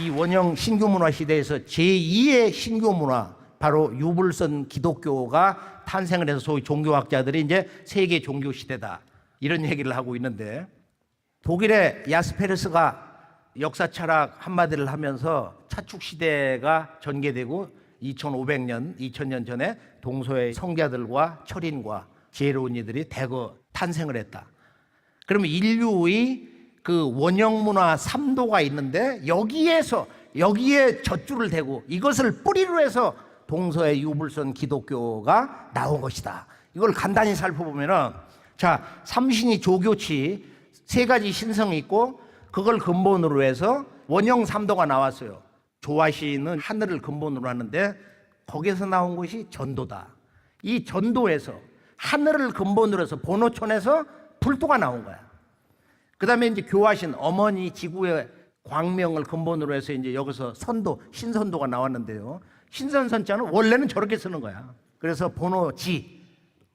이 원형 신교문화 시대에서 제2의 신교문화, 바로 유불선 기독교가 탄생을 해서 소위 종교학자들이 이제 세계 종교 시대다, 이런 얘기를 하고 있는데, 독일의 야스페르스가 역사 철학 한마디를 하면서 차축 시대가 전개되고 2500년, 2000년 전에 동서의 성자들과 철인과 지혜로운 이들이 대거 탄생을 했다. 그러면 인류의 그 원형 문화 3도가 있는데, 여기에 젖줄을 대고 이것을 뿌리로 해서 동서의 유불선 기독교가 나온 것이다. 이걸 간단히 살펴보면은, 자, 삼신이 조교치 세 가지 신성이 있고, 그걸 근본으로 해서 원형 3도가 나왔어요. 조화시는 하늘을 근본으로 하는데, 거기서 나온 것이 전도다. 이 전도에서 하늘을 근본으로 해서 본호촌에서 불도가 나온 거야. 그 다음에 이제 교화신, 어머니 지구의 광명을 근본으로 해서 이제 여기서 선도, 신선도가 나왔는데요. 신선선자는 원래는 저렇게 쓰는 거야. 그래서 본호지,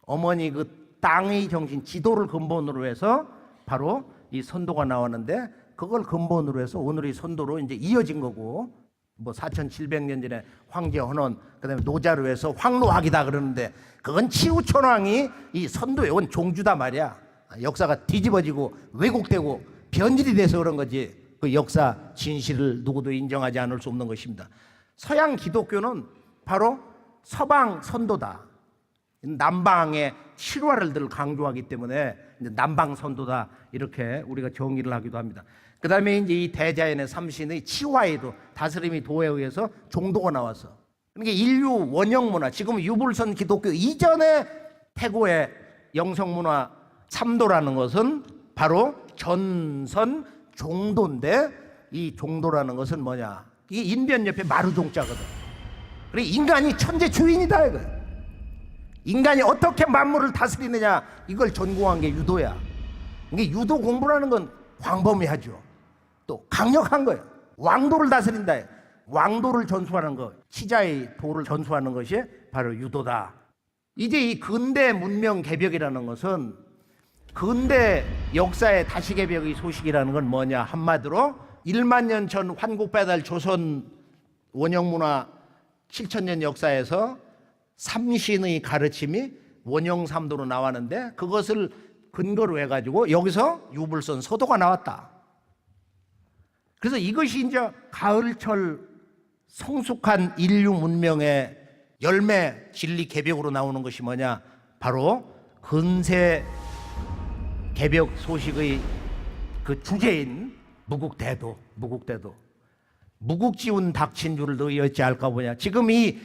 어머니 그 땅의 정신, 지도를 근본으로 해서 바로 이 선도가 나왔는데, 그걸 근본으로 해서 오늘의 선도로 이제 이어진 거고, 뭐 4700년 전에 황제 헌원, 그다음에 노자로 해서 황로학이다 그러는데, 그건 치우천왕이 이 선도에 온 종주다 말이야. 역사가 뒤집어지고 왜곡되고 변질이 돼서 그런 거지, 그 역사 진실을 누구도 인정하지 않을 수 없는 것입니다. 서양 기독교는 바로 서방 선도다. 남방의 실화를 늘 강조하기 때문에 남방 선도다, 이렇게 우리가 정의를 하기도 합니다. 그 다음에 이제 이 대자연의 삼신의 치화에도 다스림이 도에 의해서 종도가 나왔어. 그러니까 인류 원형 문화, 지금 유불선 기독교 이전의 태고의 영성 문화 3도라는 것은 바로 전선 종도인데, 이 종도라는 것은 뭐냐? 이게 인변 옆에 마루종자거든. 그래, 인간이 천재 주인이다 이거. 인간이 어떻게 만물을 다스리느냐, 이걸 전공한 게 유도야. 이게 유도 공부라는 건 광범위하죠. 또 강력한 거예요. 왕도를 다스린다. 왕도를 전수하는 것, 치자의 도를 전수하는 것이 바로 유도다. 이제 이 근대 문명 개벽이라는 것은 근대 역사의 다시 개벽의 소식이라는 건 뭐냐? 한마디로 1만 년 전 환국배달 조선 원형문화 7,000년 역사에서 삼신의 가르침이 원형 3도로 나왔는데, 그것을 근거로 해가지고 여기서 유불선 서도가 나왔다. 그래서 이것이 이제 가을철 성숙한 인류 문명의 열매 진리 개벽으로 나오는 것이 뭐냐? 바로 근세 개벽 소식의 그 주제인 무국대도. 무국지운 닥친 줄을 너희 어찌할까 보냐. 지금 이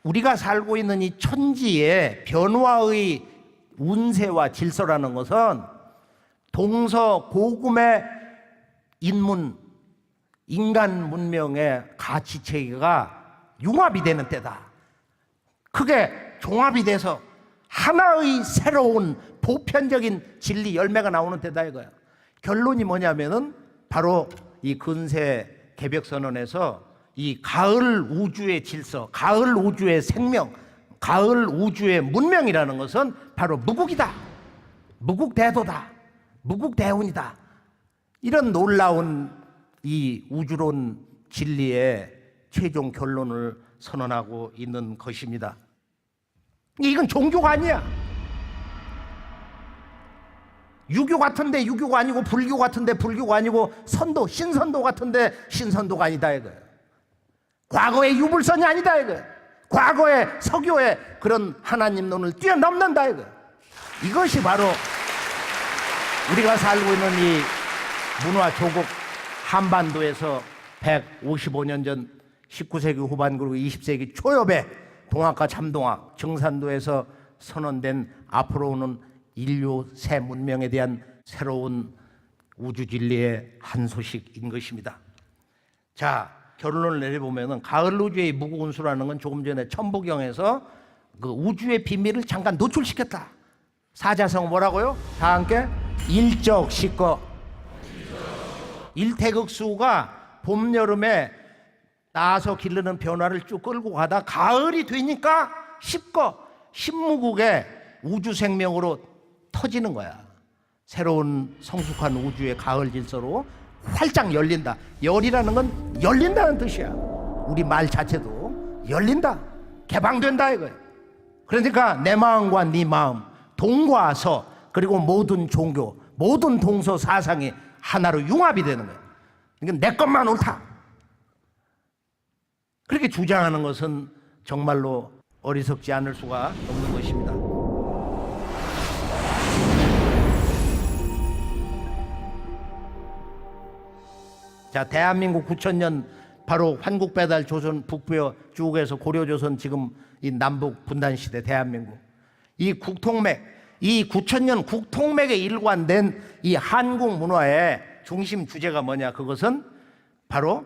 우리가 살고 있는 이 천지의 변화의 운세와 질서라는 것은 동서 고금의 인간 문명의 가치체계가 융합이 되는 때다. 크게 종합이 돼서 하나의 새로운 보편적인 진리 열매가 나오는 때다 이거야. 결론이 뭐냐면은 바로 이 근세 개벽선언에서 이 가을 우주의 질서, 가을 우주의 생명, 가을 우주의 문명이라는 것은 바로 무국이다, 무국대도다, 무국대운이다. 이런 놀라운 이 우주론 진리의 최종 결론을 선언하고 있는 것입니다. 이건 종교가 아니야. 유교 같은데 유교가 아니고, 불교 같은데 불교가 아니고, 선도, 신선도 같은데 신선도가 아니다 이거예요. 과거의 유불선이 아니다 이거예요. 과거의 서교의 그런 하나님론을 뛰어넘는다 이거예요. 이것이 바로 우리가 살고 있는 이 문화 조국 한반도에서 155년 전 19세기 후반 그리고 20세기 초엽에 동학과 참동학, 정산도에서 선언된 앞으로 오는 인류 새 문명에 대한 새로운 우주 진리의 한 소식인 것입니다. 자, 결론을 내려보면은 가을 우주의 무구운수라는 건 조금 전에 천부경에서 그 우주의 비밀을 잠깐 노출시켰다. 사자성어 뭐라고요? 다 함께 일적시거. 일태극수가 봄 여름에 나서 기르는 변화를 쭉 끌고 가다 가을이 되니까 신무국의 우주 생명으로 터지는 거야. 새로운 성숙한 우주의 가을 질서로 활짝 열린다. 열이라는 건 열린다는 뜻이야. 우리 말 자체도 열린다, 개방된다 이거예요. 그러니까 내 마음과 네 마음, 동과 서, 그리고 모든 종교, 모든 동서 사상이 하나로 융합이 되는 거예요. 그러니까 내 것만 옳다, 그렇게 주장하는 것은 정말로 어리석지 않을 수가 없는 것입니다. 자, 대한민국 9천년 바로 환국배달 조선 북부여 쭉에서 고려조선 지금 이 남북 분단 시대 대한민국, 이 국통맥, 이 9천년 국통맥에 일관된 이 한국 문화의 중심 주제가 뭐냐? 그것은 바로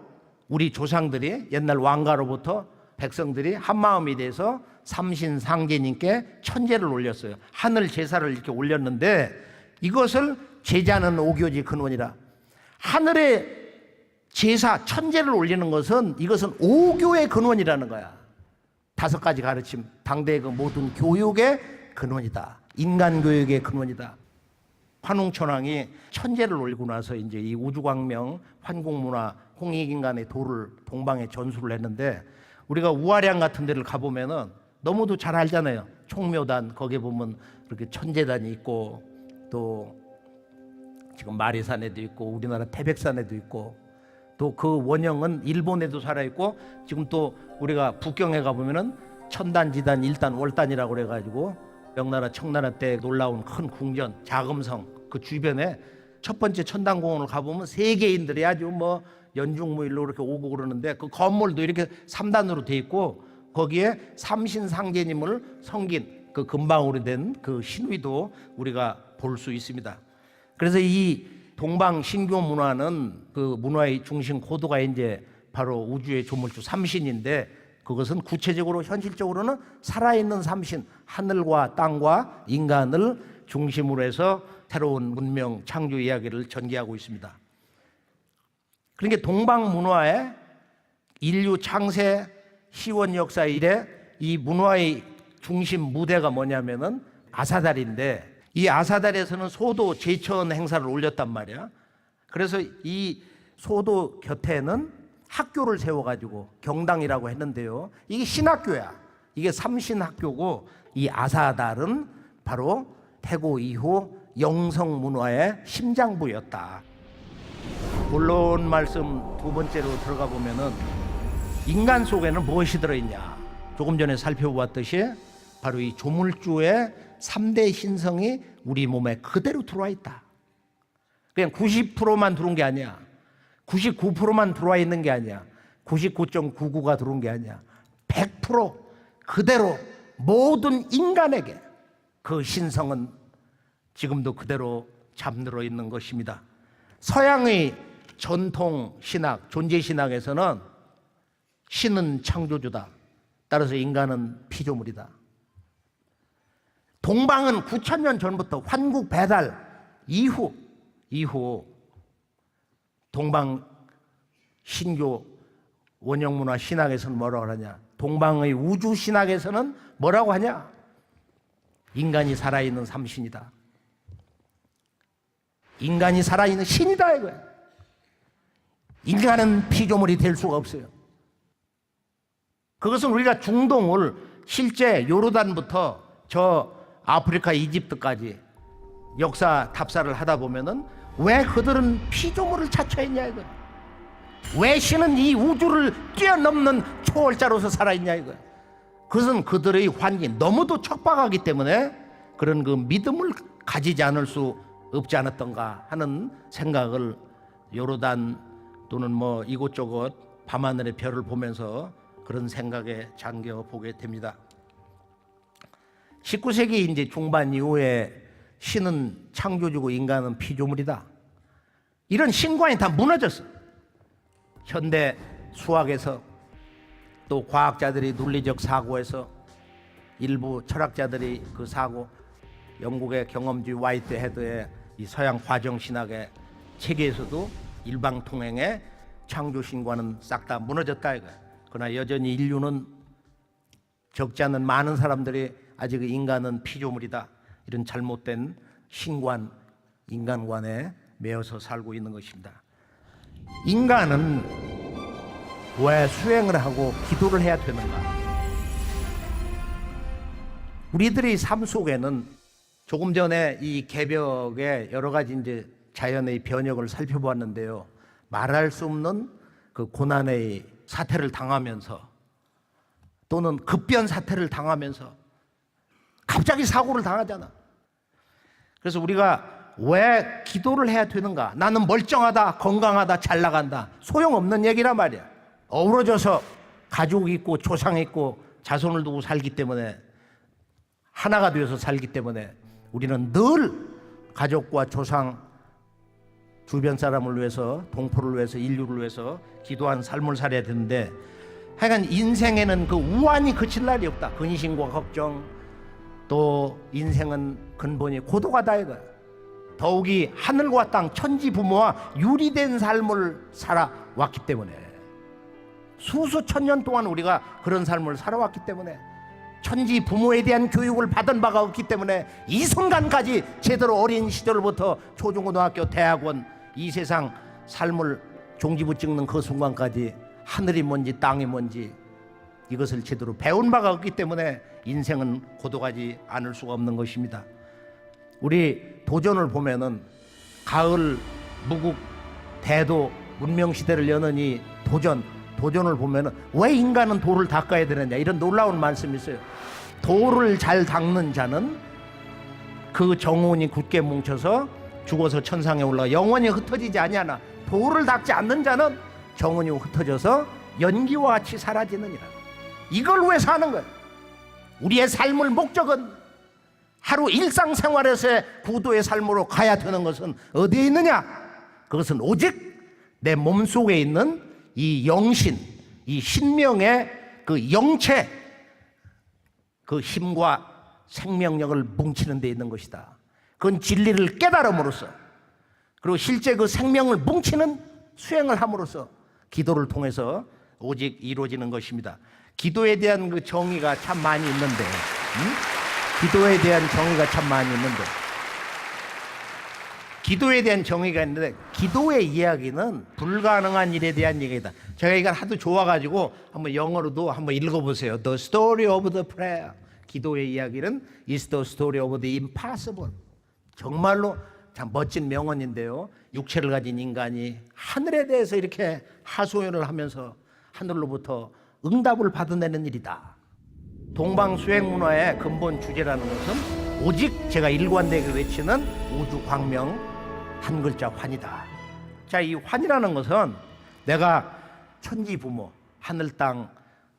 우리 조상들이 옛날 왕가로부터 백성들이 한마음이 돼서 삼신상제님께 천제를 올렸어요. 하늘 제사를 이렇게 올렸는데 이것을 제자는 오교지 근원이라. 하늘의 제사 천제를 올리는 것은 이것은 오교의 근원이라는 거야. 5가지 가르침, 당대의 그 모든 교육의 근원이다. 인간 교육의 근원이다. 환웅천왕이 천제를 올리고 나서 이제 이 우주광명, 환국문화, 홍익인간의 도를 동방에 전수를 했는데, 우리가 우아량 같은 데를 가보면은 너무도 잘 알잖아요. 총묘단, 거기에 보면 이렇게 천제단이 있고, 또 지금 마리산에도 있고, 우리나라 태백산에도 있고, 또 그 원형은 일본에도 살아있고, 지금 또 우리가 북경에 가보면은 천단지단, 일단, 월단이라고 그래가지고 명나라 청나라 때 놀라운 큰 궁전 자금성 그 주변에 첫 번째 천단공원을 가보면 세계인들이 아주 뭐 연중무일로 이렇게 오고 그러는데, 그 건물도 이렇게 3단으로 돼 있고 거기에 삼신상제님을 섬긴 그 금방으로 된 그 신위도 우리가 볼 수 있습니다. 그래서 이 동방 신교 문화는 그 문화의 중심 고도가 이제 바로 우주의 조물주 삼신인데, 그것은 구체적으로 현실적으로는 살아있는 삼신, 하늘과 땅과 인간을 중심으로 해서 새로운 문명 창조 이야기를 전개하고 있습니다. 그러니까 동방 문화의 인류 창세 희원 역사 이래 이 문화의 중심 무대가 뭐냐면은 아사달인데, 이 아사달에서는 소도 제천 행사를 올렸단 말이야. 그래서 이 소도 곁에는 학교를 세워가지고 경당이라고 했는데요, 이게 신학교야. 이게 삼신학교고, 이 아사달은 바로 태고 이후 영성 문화의 심장부였다. 본론 말씀 2번째로 들어가 보면은 인간 속에는 무엇이 들어있냐? 조금 전에 살펴보았듯이 바로 이 조물주의 3대 신성이 우리 몸에 그대로 들어와 있다. 그냥 90%만 들어온 게 아니야. 99%만 들어와 있는 게 아니야. 99.99가 들어온 게 아니야. 100% 그대로 모든 인간에게 그 신성은 지금도 그대로 잠들어 있는 것입니다. 서양의 전통 신학, 존재 신학에서는 신은 창조주다. 따라서 인간은 피조물이다. 동방은 9천년 전부터 환국 배달 이후 동방 신교 원형문화 신학에서는 뭐라고 하냐? 동방의 우주 신학에서는 뭐라고 하냐? 인간이 살아있는 삼신이다. 인간이 살아있는 신이다 이거야. 인간은 피조물이 될 수가 없어요. 그것은 우리가 중동을 실제 요르단부터 저 아프리카 이집트까지 역사 탑사를 하다 보면은 왜 그들은 피조물을 자처했냐 이거야. 왜 신은 이 우주를 뛰어넘는 초월자로서 살아있냐 이거야. 그것은 그들의 환경 너무도 척박하기 때문에 그런 그 믿음을 가지지 않을 수 없지 않았던가 하는 생각을 요르단 또는 뭐 이곳저곳 밤하늘의 별을 보면서 그런 생각에 잠겨 보게 됩니다. 19세기 이제 중반 이후에 신은 창조주고 인간은 피조물이다. 이런 신관이 다 무너졌어. 현대 수학에서 또 과학자들이 논리적 사고에서 일부 철학자들이 그 사고, 영국의 경험주의 화이트 헤드의 이 서양 과정신학의 체계에서도 일방통행의 창조신과는 싹 다 무너졌다 이거야. 그러나 여전히 인류는 적지 않은 많은 사람들이 아직 인간은 피조물이다, 이런 잘못된 신관, 인간관에 매여서 살고 있는 것입니다. 인간은 왜 수행을 하고 기도를 해야 되는가? 우리들의 삶 속에는 조금 전에 이 개벽의 여러 가지 이제 자연의 변혁을 살펴보았는데요. 말할 수 없는 그 고난의 사태를 당하면서 또는 급변 사태를 당하면서 갑자기 사고를 당하잖아. 그래서 우리가 왜 기도를 해야 되는가? 나는 멀쩡하다, 건강하다, 잘 나간다. 소용없는 얘기란 말이야. 어우러져서 가족 있고 조상 있고 자손을 두고 살기 때문에 하나가 되어서 살기 때문에 우리는 늘 가족과 조상, 주변 사람을 위해서, 동포를 위해서, 인류를 위해서 기도한 삶을 살아야 되는데 하여간 인생에는 그 우환이 그칠 날이 없다. 근심과 걱정, 또 인생은 근본이 고독하다 이거야. 더욱이 하늘과 땅, 천지 부모와 유리된 삶을 살아왔기 때문에 수수천 년 동안 우리가 그런 삶을 살아왔기 때문에 천지 부모에 대한 교육을 받은 바가 없기 때문에 이 순간까지 제대로 어린 시절부터 초중고등학교, 대학원 이 세상 삶을 종지부 찍는 그 순간까지 하늘이 뭔지 땅이 뭔지 이것을 제대로 배운 바가 없기 때문에 인생은 고독하지 않을 수가 없는 것입니다. 우리 도전을 보면은 가을, 무국, 대도, 문명시대를 여는 이 도전을 보면은 왜 인간은 돌을 닦아야 되느냐 이런 놀라운 말씀이 있어요. 돌을 잘 닦는 자는 그 정혼이 굳게 뭉쳐서 죽어서 천상에 올라가 영원히 흩어지지 아니하나 돌을 닦지 않는 자는 정혼이 흩어져서 연기와 같이 사라지느니라. 이걸 왜 사는 거야? 우리의 삶의 목적은 하루 일상생활에서의 구도의 삶으로 가야 되는 것은 어디에 있느냐? 그것은 오직 내 몸속에 있는 이 영신, 이 신명의 그 영체, 그 힘과 생명력을 뭉치는 데 있는 것이다. 그건 진리를 깨달음으로써 그리고 실제 그 생명을 뭉치는 수행을 함으로써 기도를 통해서 오직 이루어지는 것입니다. 기도에 대한 그 정의가 참 많이 있는데 기도에 대한 정의가 참 많이 있는데 기도에 대한 정의가 있는데 기도의 이야기는 불가능한 일에 대한 얘기다. 제가 이걸 하도 좋아가지고 한번 영어로도 한번 읽어보세요. The story of the prayer. 기도의 이야기는 is the story of the impossible. 정말로 참 멋진 명언인데요. 육체를 가진 인간이 하늘에 대해서 이렇게 하소연을 하면서 하늘로부터 응답을 받아내는 일이다. 동방수행문화의 근본 주제라는 것은 오직 제가 일관되게 외치는 우주광명 한 글자 환이다. 자, 이 환이라는 것은 내가 천지 부모, 하늘 땅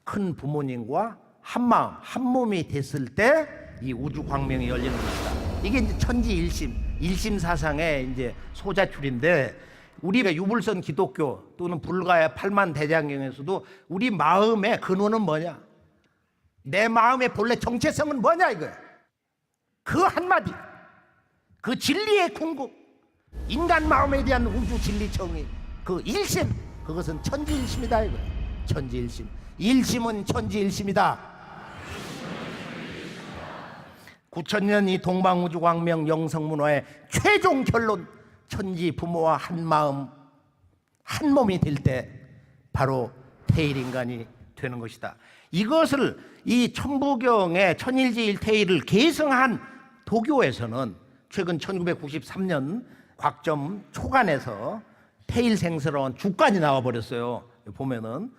큰 부모님과 한 마음, 한 몸이 됐을 때 이 우주광명이 열리는 것이다. 이게 이제 천지일심 사상의 이제 소자출인데 우리가 유불선 기독교 또는 불가의 팔만대장경에서도 우리 마음의 근원은 뭐냐? 내 마음의 본래 정체성은 뭐냐 이거야. 그 한마디, 그 진리의 궁극, 인간 마음에 대한 우주 진리 정의, 그 일심, 그것은 천지일심이다 이거야. 천지일심, 일심은 천지일심이다. 9,000년 이 동방우주광명 영성문화의 최종 결론, 천지 부모와 한 마음 한 몸이 될 때 바로 태일인간이 되는 것이다. 이것을 이 천부경의 천일지일태일을 계승한 도교에서는 최근 1993년 곽점 초간에서 태일생스러운 주간이 나와버렸어요. 보면은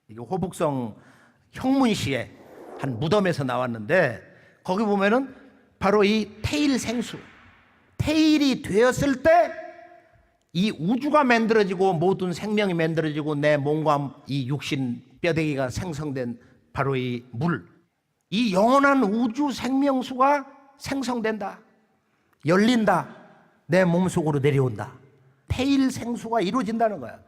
이게 호북성 형문시의 한 무덤에서 나왔는데 거기 보면은 바로 이 태일생수, 태일이 되었을 때 이 우주가 만들어지고 모든 생명이 만들어지고 내 몸과 이 육신 뼈대기가 생성된 바로 이 물, 이 영원한 우주 생명수가 생성된다, 열린다, 내 몸속으로 내려온다. 태일 생수가 이루어진다는 거야.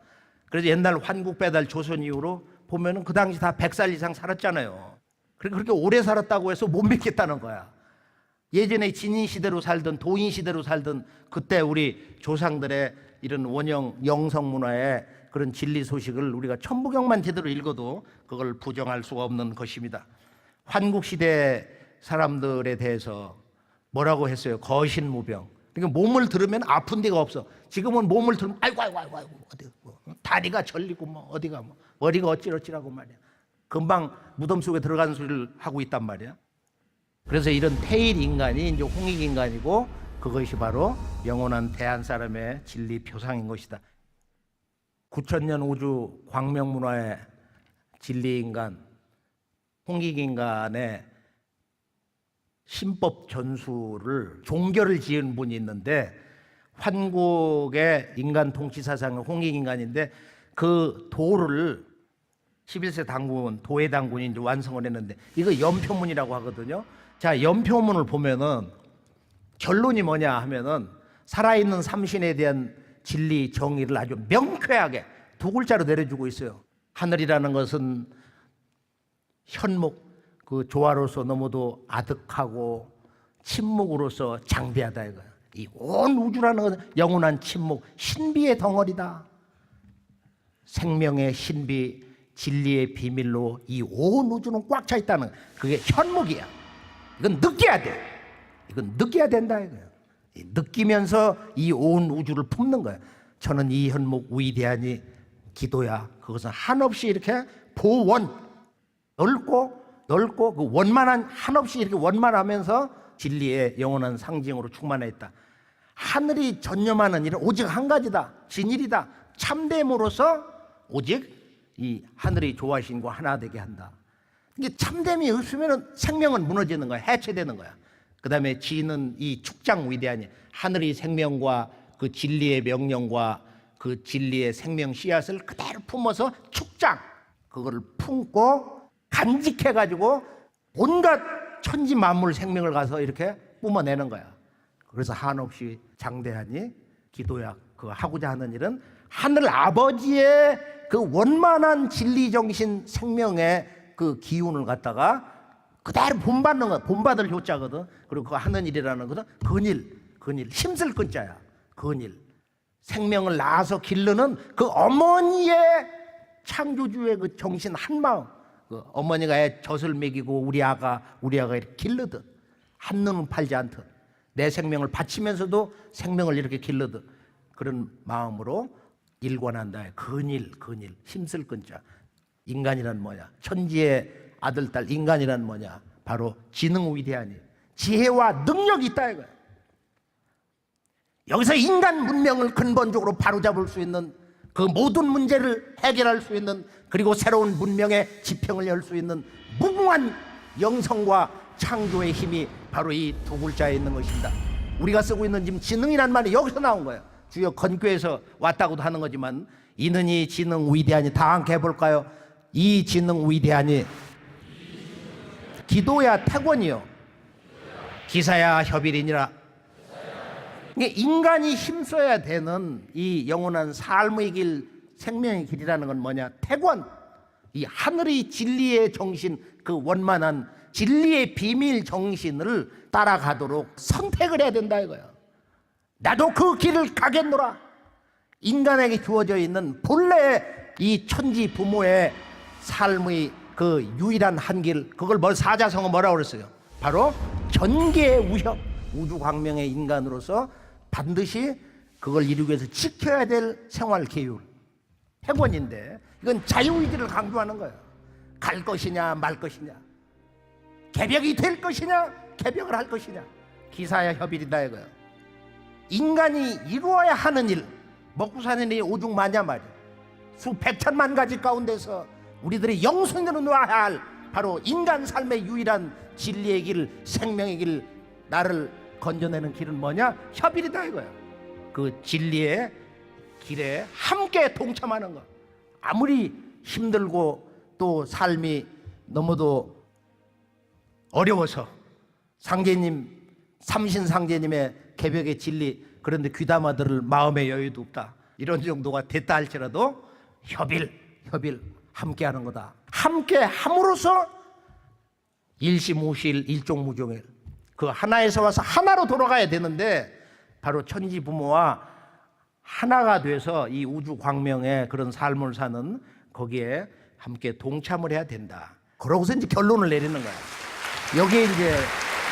그래서 옛날 환국배달 조선 이후로 보면은 그 당시 다 100살 이상 살았잖아요. 그렇게 오래 살았다고 해서 못 믿겠다는 거야. 예전에 진인 시대로 살던 도인 시대로 살던 그때 우리 조상들의 이런 원형 영성 문화의 그런 진리 소식을 우리가 천부경만 제대로 읽어도 그걸 부정할 수가 없는 것입니다. 환국 시대 사람들에 대해서 뭐라고 했어요? 거신무병. 그러니까 몸을 들으면 아픈 데가 없어. 지금은 몸을 들으면 아이고 어디 뭐. 다리가 절리고 뭐 어디가 뭐 머리가 어찌어찌라고 말이야. 금방 무덤 속에 들어가는 소리를 하고 있단 말이야. 그래서 이런 태일 인간이 이제 홍익 인간이고 그것이 바로 영원한 대한 사람의 진리 표상인 것이다. 9,000년 우주 광명문화의 진리 인간, 홍익 인간의 신법 전수를 종결을 지은 분이 있는데 환국의 인간 통치 사상의 홍익 인간인데 그 도를 11세 당군, 도의 당군이 이제 완성을 했는데 이거 연표문이라고 하거든요. 자, 연표문을 보면은 결론이 뭐냐 하면은 살아있는 삼신에 대한 진리 정의를 아주 명쾌하게 두 글자로 내려주고 있어요. 하늘이라는 것은 현목, 그 조화로서 너무도 아득하고 침묵으로서 장대하다 이거야. 이 온 우주라는 것은 영원한 침묵, 신비의 덩어리다. 생명의 신비, 진리의 비밀로 이 온 우주는 꽉 차 있다는 거야. 그게 현목이야. 이건 느껴야 돼. 이건 느껴야 된다 이거야. 느끼면서 이 온 우주를 품는 거야. 저는 이 현목 위대하니 기도야. 그것은 한없이 이렇게 보원, 넓고 그 원만한, 한없이 이렇게 원만하면서 진리의 영원한 상징으로 충만해 있다. 하늘이 전념하는 일은 오직 한 가지다. 진일이다. 참됨으로써 오직 이 하늘이 조화신과 하나 되게 한다. 이게 참됨이 없으면 생명은 무너지는 거야. 해체되는 거야. 그 다음에 지는 이 축장 위대하니 하늘이 생명과 그 진리의 명령과 그 진리의 생명 씨앗을 그대로 품어서 축장, 그거를 품고 간직해가지고 온갖 천지 만물 생명을 가서 이렇게 뿜어내는 거야. 그래서 한없이 장대하니 기도야. 그 하고자 하는 일은 하늘 아버지의 그 원만한 진리 정신 생명의 그 기운을 갖다가 그대로 본받는 거야. 본받을 효자거든. 그리고 그 하는 일이라는 것은 근일, 힘쓸 근자야. 근일. 생명을 낳아서 기르는 그 어머니의 창조주의 그 정신 한마음. 그 어머니가 애 젖을 먹이고 우리 아가 이렇게 기르듯 한눈은 팔지 않듯 내 생명을 바치면서도 생명을 이렇게 기르듯 그런 마음으로 일관한다. 근일, 힘쓸 근자. 인간이란 뭐냐? 천지의 아들, 딸 인간이란 뭐냐? 바로 지능 위대하니 지혜와 능력이 있다 이거야. 여기서 인간 문명을 근본적으로 바로잡을 수 있는 그 모든 문제를 해결할 수 있는 그리고 새로운 문명의 지평을 열 수 있는 무궁한 영성과 창조의 힘이 바로 이 두 글자에 있는 것입니다. 우리가 쓰고 있는 지금 지능이란 말이 여기서 나온 거예요. 주요 건교에서 왔다고도 하는 거지만 이느니 지능 위대하니 다 함께 해볼까요? 이 지능 위대하니 기도야 태권이요 기사야 협일이니라. 인간이 힘써야 되는 이 영원한 삶의 길, 생명의 길이라는 건 뭐냐? 태권. 이 하늘의 진리의 정신, 그 원만한 진리의 비밀 정신을 따라가도록 선택을 해야 된다 이거야. 나도 그 길을 가겠노라. 인간에게 주어져 있는 본래 이 천지 부모의 삶의 그 유일한 한 길, 그걸 사자성어 뭐라고 그랬어요? 바로 전계의 우협, 우주 광명의 인간으로서 반드시 그걸 이루기 위해서 지켜야 될 생활 계율, 태권인데 이건 자유의지를 강조하는 거예요. 갈 것이냐 말 것이냐, 개벽이 될 것이냐 개벽을 할 것이냐, 기사야 협일이다 이거예요. 인간이 이루어야 하는 일, 먹고 사는 일이 오죽 많냐 말이야. 수백천만 가지 가운데서 우리들이 영성으로 놓아야 할 바로 인간 삶의 유일한 진리의 길, 생명의 길, 나를 건져내는 길은 뭐냐? 협일이다 이거예요. 그 진리의 길에 함께 동참하는 것. 아무리 힘들고 또 삶이 너무도 어려워서 상제님, 삼신상제님의 개벽의 진리, 그런데 귀담아 들을 마음의 여유도 없다, 이런 정도가 됐다 할지라도 협일 함께하는 거다. 함께 함으로써 일심오실 일종무종일, 그 하나에서 와서 하나로 돌아가야 되는데 바로 천지 부모와 하나가 돼서 이 우주 광명의 그런 삶을 사는 거기에 함께 동참을 해야 된다. 그러고서 이제 결론을 내리는 거야. 여기에 이제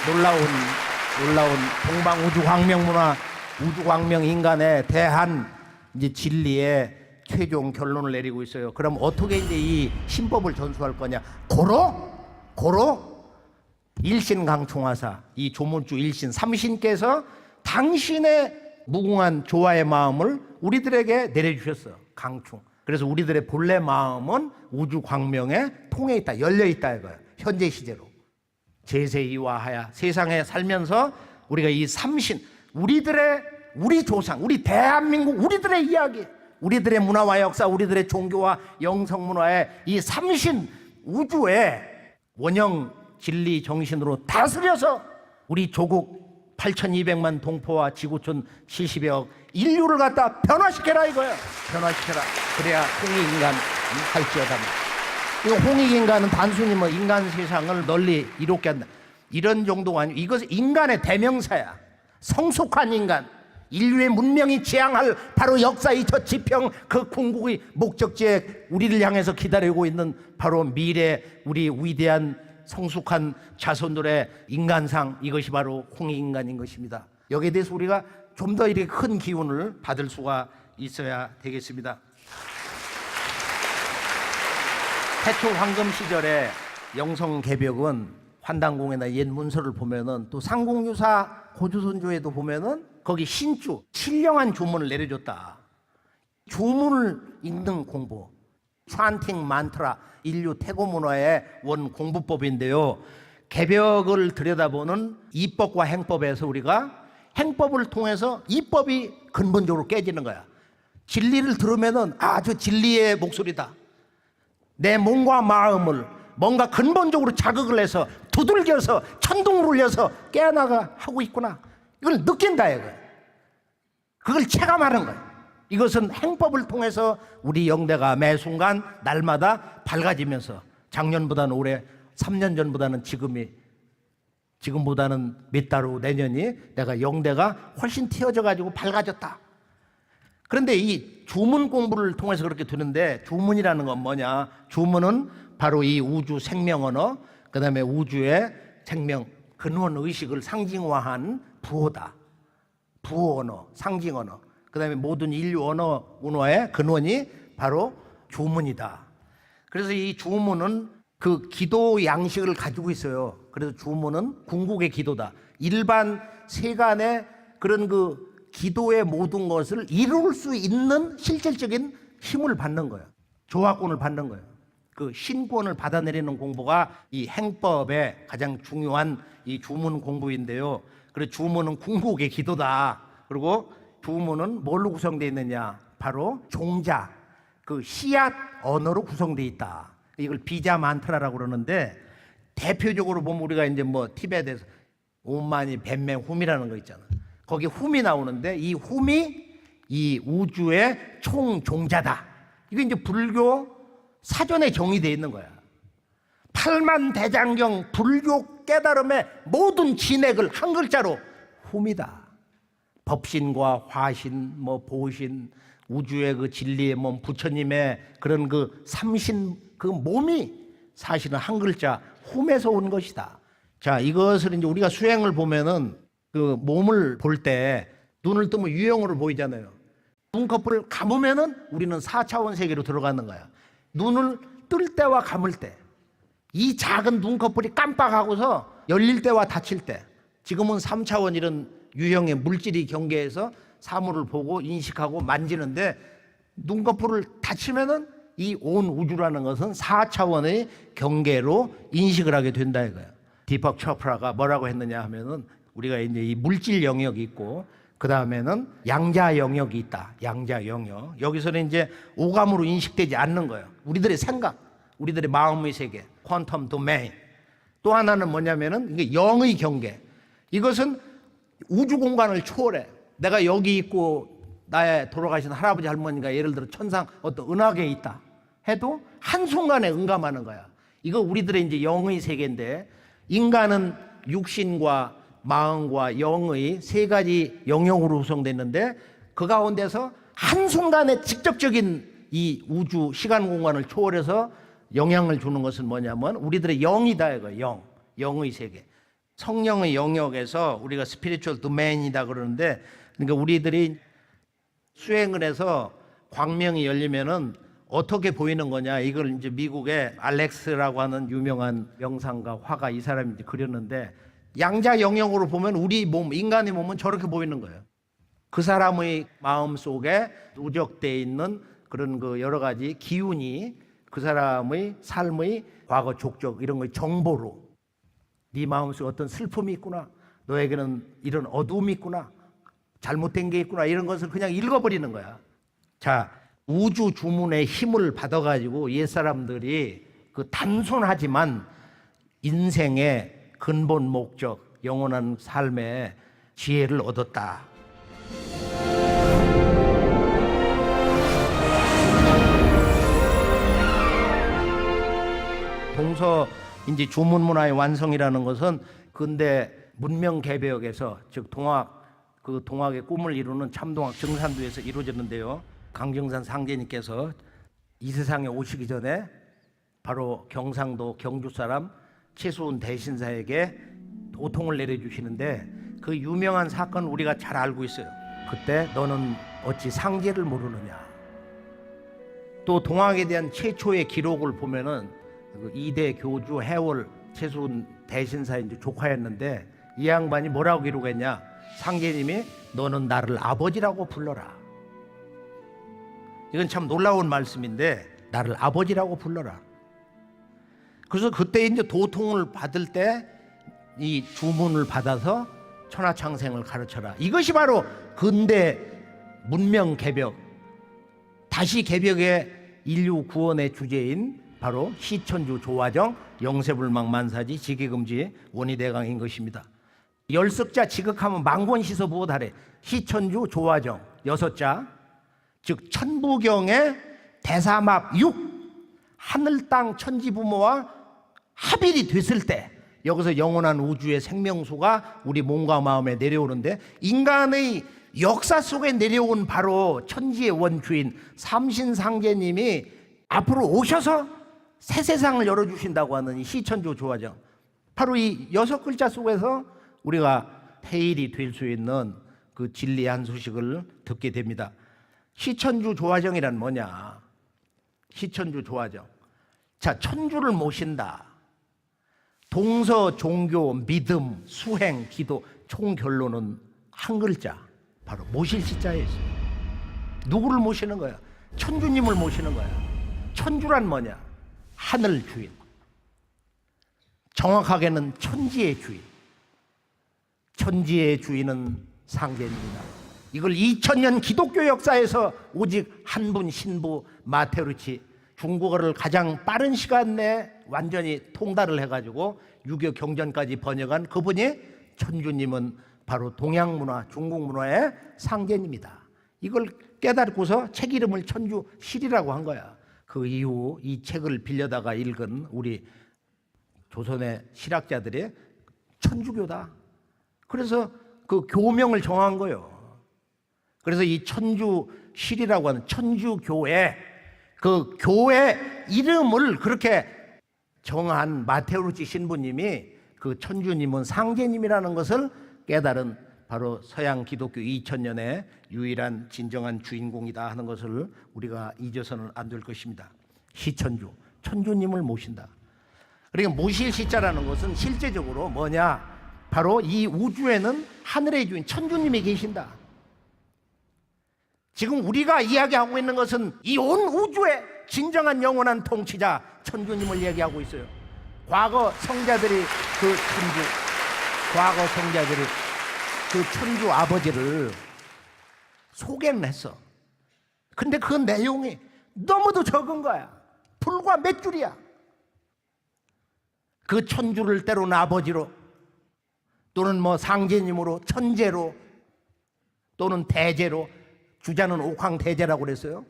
놀라운 동방 우주 광명 문화, 우주 광명 인간의 대한 이제 진리의 최종 결론을 내리고 있어요. 그럼 어떻게 이제 이 신법을 전수할 거냐? 고로 일신강총하사, 이 조문주 일신 삼신께서 당신의 무궁한 조화의 마음을 우리들에게 내려주셨어. 강충. 그래서 우리들의 본래 마음은 우주 광명에 통해 있다, 열려 있다 이거예요. 현재 시제로 제세이화하야, 세상에 살면서 우리가 이 삼신, 우리 조상, 우리 대한민국, 우리들의 이야기, 우리들의 문화와 역사, 우리들의 종교와 영성문화의 이 삼신 우주의 원형 진리 정신으로 다스려서 우리 조국 8,200만 동포와 지구촌 70여 인류를 갖다 변화시켜라 이거예요. 변화시켜라. 그래야 홍익인간 할지어다. 이 홍익인간은 단순히 뭐 인간 세상을 널리 이롭게 한다, 이런 정도가 아니고 이것은 인간의 대명사야. 성숙한 인간, 인류의 문명이 지향할 바로 역사의 저 지평, 그 궁극의 목적지에 우리를 향해서 기다리고 있는 바로 미래, 우리 위대한 성숙한 자손들의 인간상, 이것이 바로 홍익인간인 것입니다. 여기에 대해서 우리가 좀 더 이렇게 큰 기운을 받을 수가 있어야 되겠습니다. 태초 황금 시절에 영성개벽은 환단공에나 옛 문서를 보면은, 또 상공유사 고조선조에도 보면은 거기 신주, 신령한 주문을 내려줬다. 주문을 읽는 공부, 찬팅 만트라, 인류 태고 문화의 원 공부법인데요. 개벽을 들여다보는 이법과 행법에서 우리가 행법을 통해서 이법이 근본적으로 깨지는 거야. 진리를 들으면은 저 진리의 목소리다. 내 몸과 마음을 뭔가 근본적으로 자극을 해서 두들겨서 천둥을 울려서 깨어나가 하고 있구나. 이걸 느낀다 이거야. 그걸 체감하는 거야. 이것은 행법을 통해서 우리 영대가 매 순간 날마다 밝아지면서 작년보다는 올해, 3년 전보다는 지금보다는 몇 달 후 내년이 내가 영대가 훨씬 튀어져 가지고 밝아졌다. 그런데 이 주문 공부를 통해서 그렇게 되는데, 주문이라는 건 뭐냐? 주문은 바로 이 우주 생명 언어, 그 다음에 우주의 생명 근원 의식을 상징화한 부호다. 부호 언어, 상징 언어. 그 다음에 모든 인류 언어 문화의 근원이 바로 주문이다. 그래서 이 주문은 그 기도 양식을 가지고 있어요. 그래서 주문은 궁극의 기도다. 일반 세간의 그런 그 기도의 모든 것을 이룰 수 있는 실질적인 힘을 받는 거예요. 조화권을 받는 거예요. 그 신권을 받아내리는 공부가 이 행법의 가장 중요한 이 주문 공부인데요. 그래서 주문은 궁극의 기도다. 그리고 주문은 뭘로 구성되어 있느냐? 바로 종자, 그 씨앗 언어로 구성되어 있다. 이걸 비자 만트라라고 그러는데, 대표적으로 보면 우리가 이제 뭐 티베트에서 오마니 벤맹 훔이라는 거 있잖아. 거기 훔이 나오는데, 이 훔이 이 우주의 총종자다. 이게 이제 불교 사전에 정의되어 있는 거야. 팔만대장경 불교 깨달음의 모든 진액을 한 글자로 훔이다. 법신과 화신, 뭐 보신, 우주의 그 진리의 몸, 부처님의 그런 그 삼신, 그 몸이 사실은 한 글자 훔에서 온 것이다. 자, 이것을 이제 우리가 수행을 보면은 그 몸을 볼 때 눈을 뜨면 유형으로 보이잖아요. 눈꺼풀을 감으면은 우리는 4차원 세계로 들어가는 거야. 눈을 뜰 때와 감을 때, 이 작은 눈꺼풀이 깜빡하고서 열릴 때와 닫힐 때, 지금은 3차원 이런 유형의 물질이 경계해서 사물을 보고 인식하고 만지는데, 눈꺼풀을 닫히면은 이 온 우주라는 것은 4차원의 경계로 인식을 하게 된다 이거예요. 디팍 초프라가 뭐라고 했느냐 하면은, 우리가 이제 이 물질 영역이 있고 그 다음에는 양자 영역이 있다. 양자 영역. 여기서는 이제 오감으로 인식되지 않는 거예요. 우리들의 생각, 우리들의 마음의 세계, 퀀텀 도메인. 또 하나는 뭐냐면은 이게 영의 경계. 이것은 우주 공간을 초월해. 내가 여기 있고 나의 돌아가신 할아버지 할머니가 예를 들어 천상 어떤 은하계에 있다 해도 한순간에 응감하는 거야. 이거 우리들의 이제 영의 세계인데, 인간은 육신과 마음과 영의 세 가지 영역으로 구성됐는데, 그 가운데서 한순간에 직접적인 이 우주 시간 공간을 초월해서 영향을 주는 것은 뭐냐면 우리들의 영이다 이거. 영의 세계. 성령의 영역에서 우리가 스피리추얼 도메인이다 그러는데, 그러니까 우리들이 수행을 해서 광명이 열리면은 어떻게 보이는 거냐, 이걸 이제 미국의 알렉스라고 하는 유명한 명상가 화가 이 사람이 이제 그렸는데, 양자 영역으로 보면 우리 몸, 인간의 몸은 저렇게 보이는 거예요. 그 사람의 마음 속에 누적되어 있는 그런 그 여러 가지 기운이 그 사람의 삶의 과거 족적 이런 거의 정보로, 네 마음속에 어떤 슬픔이 있구나, 너에게는 이런 어두움이 있구나, 잘못된 게 있구나, 이런 것을 그냥 읽어버리는 거야. 자, 우주 주문의 힘을 받아가지고 옛사람들이 그 단순하지만 인생의 근본 목적, 영원한 삶의 지혜를 얻었다. 동서 이제 주문 문화의 완성이라는 것은 근대 문명 개벽에서, 즉 동학의 꿈을 이루는 참동학 정산도에서 이루어졌는데요. 강정산 상제님께서 이 세상에 오시기 전에 바로 경상도 경주 사람 최수훈 대신사에게 도통을 내려주시는데, 그 유명한 사건 우리가 잘 알고 있어요. 그때 너는 어찌 상제를 모르느냐. 또 동학에 대한 최초의 기록을 보면은 그 2대 교주 해월 최수훈 대신사의 이제 조카였는데, 이 양반이 뭐라고 기록했냐. 상제님이 너는 나를 아버지라고 불러라. 이건 참 놀라운 말씀인데, 나를 아버지라고 불러라. 그래서 그때 이제 도통을 받을 때 이 주문을 받아서 천하창생을 가르쳐라. 이것이 바로 근대 문명 개벽, 다시 개벽의 인류 구원의 주제인 바로 시천주 조화정 영세불망 만사지 지계금지 원희대강인 것입니다. 열석자 지극하면 만권시서 부호달해 시천주 조화정 6자, 즉 천부경의 대사합 6, 하늘 땅 천지 부모와 합일이 됐을 때 여기서 영원한 우주의 생명수가 우리 몸과 마음에 내려오는데, 인간의 역사 속에 내려온 바로 천지의 원주인 삼신상제님이 앞으로 오셔서 새 세상을 열어주신다고 하는 이 시천주 조화정, 바로 이 6글자 속에서 우리가 해일이 될 수 있는 그 진리의 한 소식을 듣게 됩니다. 시천주 조화정이란 뭐냐? 시천주 조화정, 자, 천주를 모신다. 동서 종교, 믿음, 수행, 기도 총 결론은 한 글자, 바로 모실 시자에 있어요. 누구를 모시는 거야? 천주님을 모시는 거야. 천주란 뭐냐? 하늘 주인, 정확하게는 천지의 주인. 천지의 주인은 상제입니다. 이걸 2000년 기독교 역사에서 오직 한 분 신부 마테루치, 중국어를 가장 빠른 시간 내에 완전히 통달을 해가지고 유교 경전까지 번역한 그분이, 천주님은 바로 동양문화, 중국문화의 상제입니다. 이걸 깨닫고서 책 이름을 천주실이라고 한 거야. 그 이후 이 책을 빌려다가 읽은 우리 조선의 실학자들이 천주교다. 그래서 그 교명을 정한 거예요. 그래서 이 천주실이라고 하는 천주교회, 그 교회 이름을 그렇게 정한 마테오루치 신부님이 그 천주님은 상제님이라는 것을 깨달은 바로 서양 기독교 2000년의 유일한 진정한 주인공이다 하는 것을 우리가 잊어서는 안 될 것입니다. 시천주, 천주님을 모신다. 그러니까 모실 시자라는 것은 실제적으로 뭐냐? 바로 이 우주에는 하늘의 주인 천주님이 계신다. 지금 우리가 이야기하고 있는 것은 이 온 우주의 진정한 영원한 통치자 천주님을 얘기하고 있어요. 과거 성자들이 그 천주 아버지를 소개는 했어. 근데 그 내용이 너무도 적은 거야. 불과 몇 줄이야. 그 천주를 때로는 아버지로, 또는 뭐 상제님으로, 천제로, 또는 대제로, 주자는 옥황대제라고 그랬어요.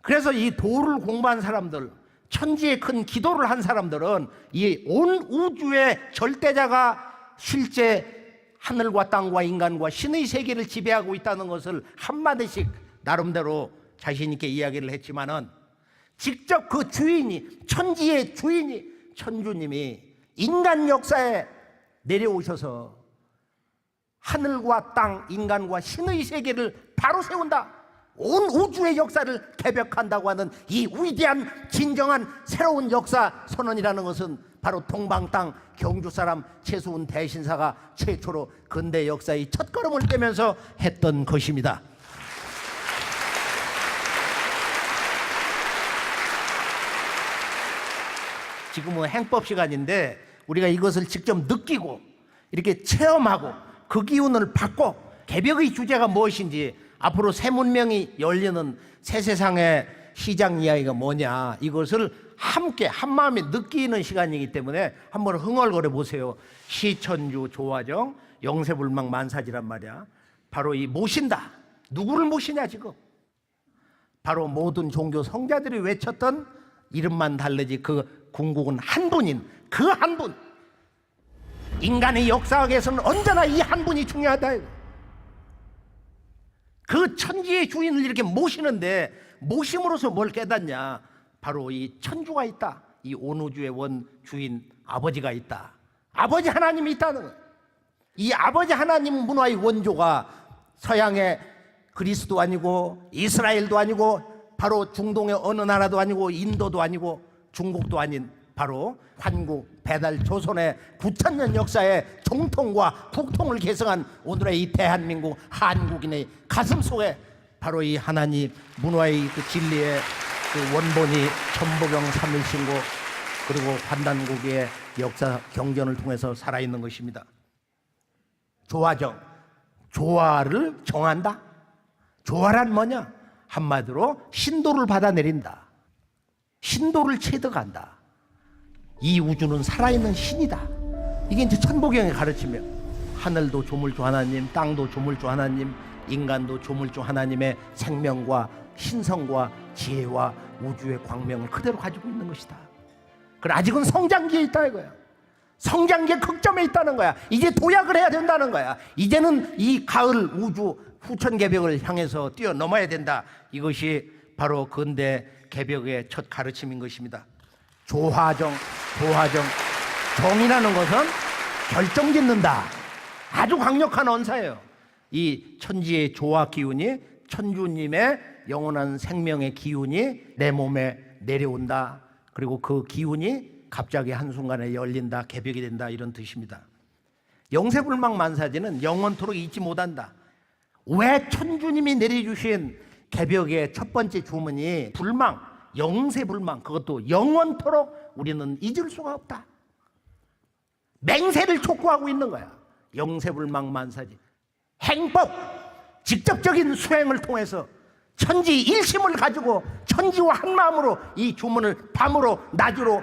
그래서 이 도를 공부한 사람들, 천지에 큰 기도를 한 사람들은 이 온 우주의 절대자가 실제 하늘과 땅과 인간과 신의 세계를 지배하고 있다는 것을 한마디씩 나름대로 자신 있게 이야기를 했지만은, 직접 그 주인이, 천지의 주인이 천주님이 인간 역사에 내려오셔서 하늘과 땅, 인간과 신의 세계를 바로 세운다. 온 우주의 역사를 개벽한다고 하는 이 위대한 진정한 새로운 역사 선언이라는 것은 바로 동방 땅 경주 사람 최수훈 대신사가 최초로 근대 역사의 첫걸음을 떼면서 했던 것입니다. 지금은 행법 시간인데 우리가 이것을 직접 느끼고 이렇게 체험하고 그 기운을 받고 개벽의 주제가 무엇인지, 앞으로 새 문명이 열리는 새 세상의 시장 이야기가 뭐냐, 이것을 함께 한마음에 느끼는 시간이기 때문에 한번 흥얼거려 보세요. 시천주 조화정 영세불망 만사지란 말이야. 바로 이 모신다. 누구를 모시냐 지금? 바로 모든 종교 성자들이 외쳤던 이름만 다르지 그 궁극은 한 분인 그 한 분. 인간의 역사학에서는 언제나 이 한 분이 중요하다. 그 천지의 주인을 이렇게 모시는데 모심으로써 뭘 깨닫냐? 바로 이 천주가 있다. 이 온 우주의 원 주인 아버지가 있다. 아버지 하나님이 있다는 거예요. 이 아버지 하나님 문화의 원조가 서양의 그리스도 아니고 이스라엘도 아니고 바로 중동의 어느 나라도 아니고 인도도 아니고 중국도 아닌 바로 환국 배달 조선의 9,000년 역사의 정통과 국통을 계승한 오늘의 이 대한민국 한국인의 가슴 속에 바로 이 하나님 문화의 그 진리의 그 원본이 천보경 삼일신고 그리고 환단고기의 역사 경전을 통해서 살아있는 것입니다. 조화정, 조화를 정한다. 조화란 뭐냐? 한마디로 신도를 받아내린다. 신도를 체득한다. 이 우주는 살아있는 신이다. 이게 이제 천보경의 가르치며 하늘도 조물주 하나님, 땅도 조물주 하나님, 인간도 조물주 하나님의 생명과 신성과 지혜와 우주의 광명을 그대로 가지고 있는 것이다. 그래, 아직은 성장기에 있다 이거야. 성장기의 극점에 있다는 거야. 이제 도약을 해야 된다는 거야. 이제는 이 가을 우주 후천개벽을 향해서 뛰어넘어야 된다. 이것이 바로 근대 개벽의 첫 가르침인 것입니다. 조화정, 조화정. 정이라는 것은 결정짓는다. 아주 강력한 언사예요. 이 천지의 조화 기운이 천주님의 영원한 생명의 기운이 내 몸에 내려온다. 그리고 그 기운이 갑자기 한순간에 열린다, 개벽이 된다, 이런 뜻입니다. 영세불망 만사지는 영원토록 잊지 못한다. 왜 천주님이 내려주신 개벽의 첫 번째 주문이 불망, 영세불망, 그것도 영원토록 우리는 잊을 수가 없다. 맹세를 촉구하고 있는 거야. 영세불망 만사지. 행법, 직접적인 수행을 통해서 천지 일심을 가지고 천지와 한마음으로 이 주문을 밤으로 낮으로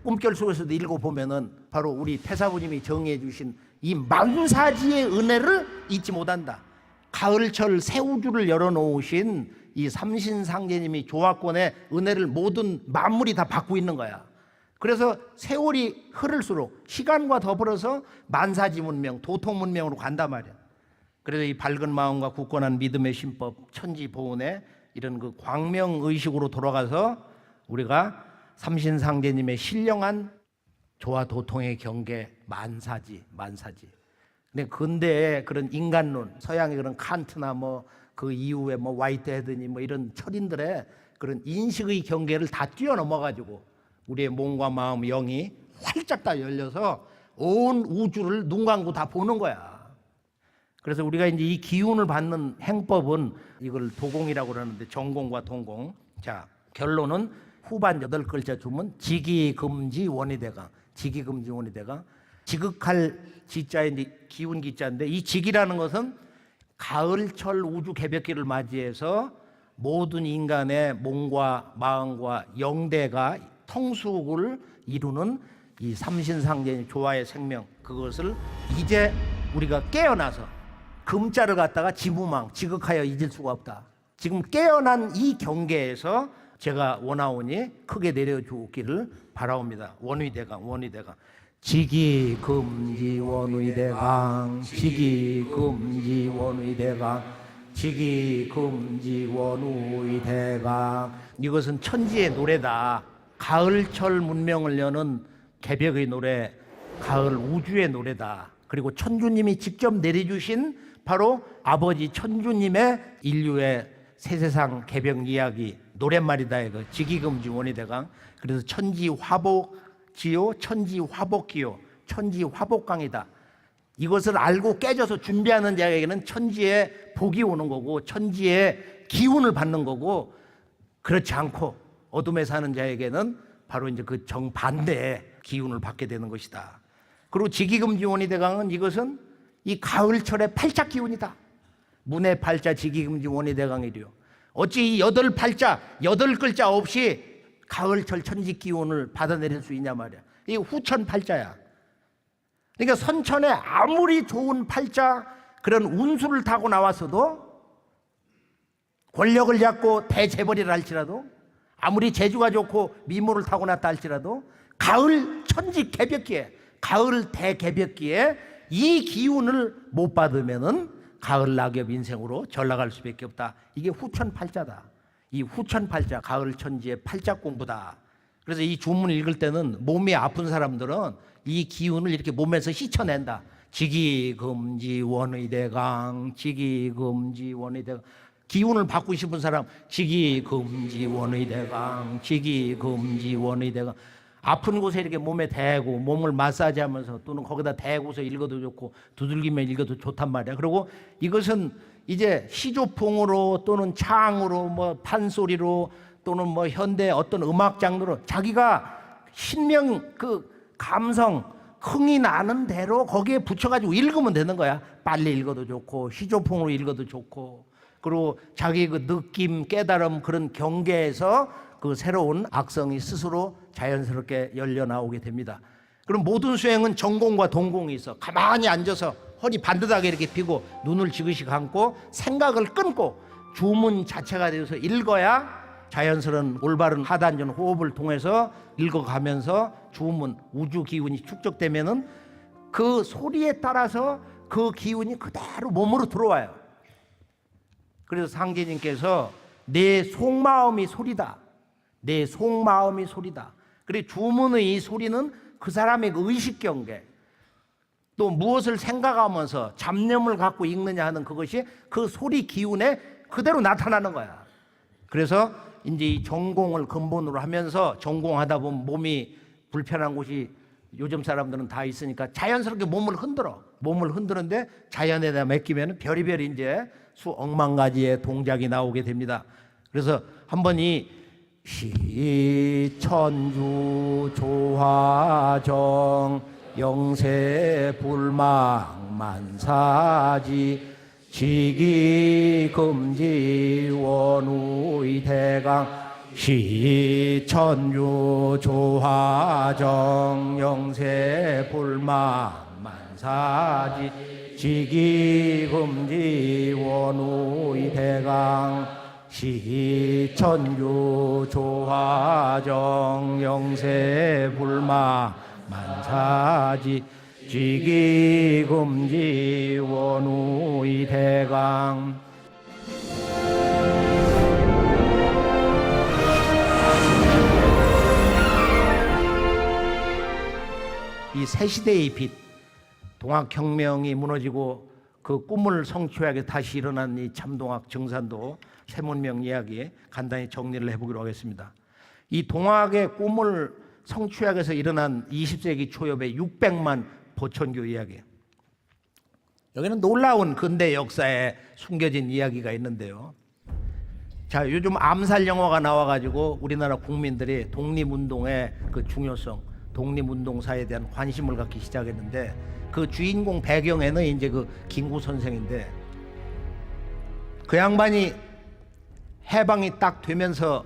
꿈결 속에서도 읽어보면은 바로 우리 태사부님이 정의해 주신 이 만사지의 은혜를 잊지 못한다. 가을철 새 우주를 열어놓으신 이 삼신상제님이 조화권의 은혜를 모든 만물이 다 받고 있는 거야. 그래서 세월이 흐를수록 시간과 더불어서 만사지 문명, 도통 문명으로 간단 말이야. 그래서 이 밝은 마음과 굳건한 믿음의 신법, 천지 보훈의 이런 그 광명 의식으로 돌아가서 우리가 삼신상제님의 신령한 조화 도통의 경계 만사지. 근데 근대의 그런 인간론, 서양의 그런 칸트나 뭐 그 이후에 뭐 화이트헤드니 뭐 이런 철인들의 그런 인식의 경계를 다 뛰어넘어가지고 우리의 몸과 마음, 영이 활짝 다 열려서 온 우주를 눈 감고 다 보는 거야. 그래서 우리가 이제 이 기운을 받는 행법은 이걸 도공이라고 그러는데 전공과 동공. 자, 결론은 후반 8글자 주문 지기금지 원이대강. 지기금지 원이대강. 지극할 지자의 이제 기운 기자인데 이 지기라는 것은 가을철 우주 개벽기를 맞이해서 모든 인간의 몸과 마음과 영대가 통숙을 이루는 이 삼신상제님 조화의 생명, 그것을 이제 우리가 깨어나서 금자를 갖다가 지무망, 지극하여 잊을 수가 없다. 지금 깨어난 이 경계에서 제가 원하오니 크게 내려주기를 바라옵니다. 원의대강, 원의대강. 지기금지 원의대강, 지기금지 원의대강, 지기금지 원의대강. 이것은 천지의 노래다. 가을철 문명을 여는 개벽의 노래, 가을 우주의 노래다. 그리고 천주님이 직접 내려주신 바로 아버지 천주님의 인류의 새세상 개벽 이야기 노랫말이다. 이거 직이금지 원희대강. 그래서 천지화복지요 천지화복기요 천지화복강이다. 이것을 알고 깨져서 준비하는 자에게는 천지의 복이 오는 거고 천지의 기운을 받는 거고, 그렇지 않고 어둠에 사는 자에게는 바로 이제 그 정반대의 기운을 받게 되는 것이다. 그리고 직이금지원이 대강은 이것은 이 가을철의 팔자 기운이다. 문의 팔자 직이금지원이 대강이래요. 어찌 이 8팔자 8글자 없이 가을철 천지 기운을 받아내릴 수 있냐 말이야. 이게 후천 팔자야. 그러니까 선천에 아무리 좋은 팔자, 그런 운수를 타고 나왔어도, 권력을 잡고 대재벌이라 할지라도, 아무리 재주가 좋고 미모를 타고났다 할지라도, 가을 천지 개벽기에, 가을 대개벽기에 이 기운을 못 받으면은 가을 낙엽 인생으로 전락할 수밖에 없다. 이게 후천 팔자다. 이 후천 팔자, 가을 천지의 팔자 공부다. 그래서 이 주문을 읽을 때는 몸이 아픈 사람들은 이 기운을 이렇게 몸에서 씻어낸다. 직이금지원의대강, 직이금지원의대강. 기운을 받고 싶은 사람, 직이금지원의대강, 직이금지원의대강. 아픈 곳에 이렇게 몸에 대고 몸을 마사지하면서 또는 거기다 대고서 읽어도 좋고 두들기며 읽어도 좋단 말이야. 그리고 이것은 이제 시조풍으로 또는 창으로 뭐 판소리로 또는 뭐 현대 어떤 음악 장르로 자기가 신명 그 감성 흥이 나는 대로 거기에 붙여가지고 읽으면 되는 거야. 빨리 읽어도 좋고 시조풍으로 읽어도 좋고, 그리고 자기 그 느낌 깨달음 그런 경계에서 그 새로운 악성이 스스로 자연스럽게 열려 나오게 됩니다. 그럼 모든 수행은 전공과 동공이 있어. 가만히 앉아서 허리 반듯하게 이렇게 펴고 눈을 지그시 감고 생각을 끊고 주문 자체가 되어서 읽어야 자연스러운 올바른 하단전 호흡을 통해서 읽어가면서 주문 우주 기운이 축적되면은 그 소리에 따라서 그 기운이 그대로 몸으로 들어와요. 그래서 상제님께서 내 속마음이 소리다. 내 속마음이 소리다. 그리고 주문의 이 소리는 그 사람의 그 의식 경계, 또 무엇을 생각하면서 잡념을 갖고 읽느냐 하는 그것이 그 소리 기운에 그대로 나타나는 거야. 그래서 이제 이 전공을 근본으로 하면서 전공하다 보면 몸이 불편한 곳이 요즘 사람들은 다 있으니까 자연스럽게 몸을 흔들어. 몸을 흔드는데 자연에다 맡기면 별의별 이제 수억만 가지의 동작이 나오게 됩니다. 그래서 한번 이 시천주 조화정 영세불망 만사지 직이금지 원우의대강 시천주 조화정 영세불망 만사지 직이금지 원우의대강 시천주 조화정 영세불망 만사지 직이금지 원우의대강. 이 새 시대의 빛, 동학혁명이 무너지고 그 꿈을 성취하게 다시 일어난 이 참동학 정산도 세문명 이야기 간단히 정리를 해보기로 하겠습니다. 이 동학의 꿈을 성취하기 위해서 일어난 20세기 초엽의 600만 보천교 이야기. 여기는 놀라운 근대 역사에 숨겨진 이야기가 있는데요. 자, 요즘 암살 영화가 나와가지고 우리나라 국민들이 독립운동의 그 중요성, 독립운동사에 대한 관심을 갖기 시작했는데, 그 주인공 배경에는 이제 그 김구 선생인데, 그 양반이 해방이 딱 되면서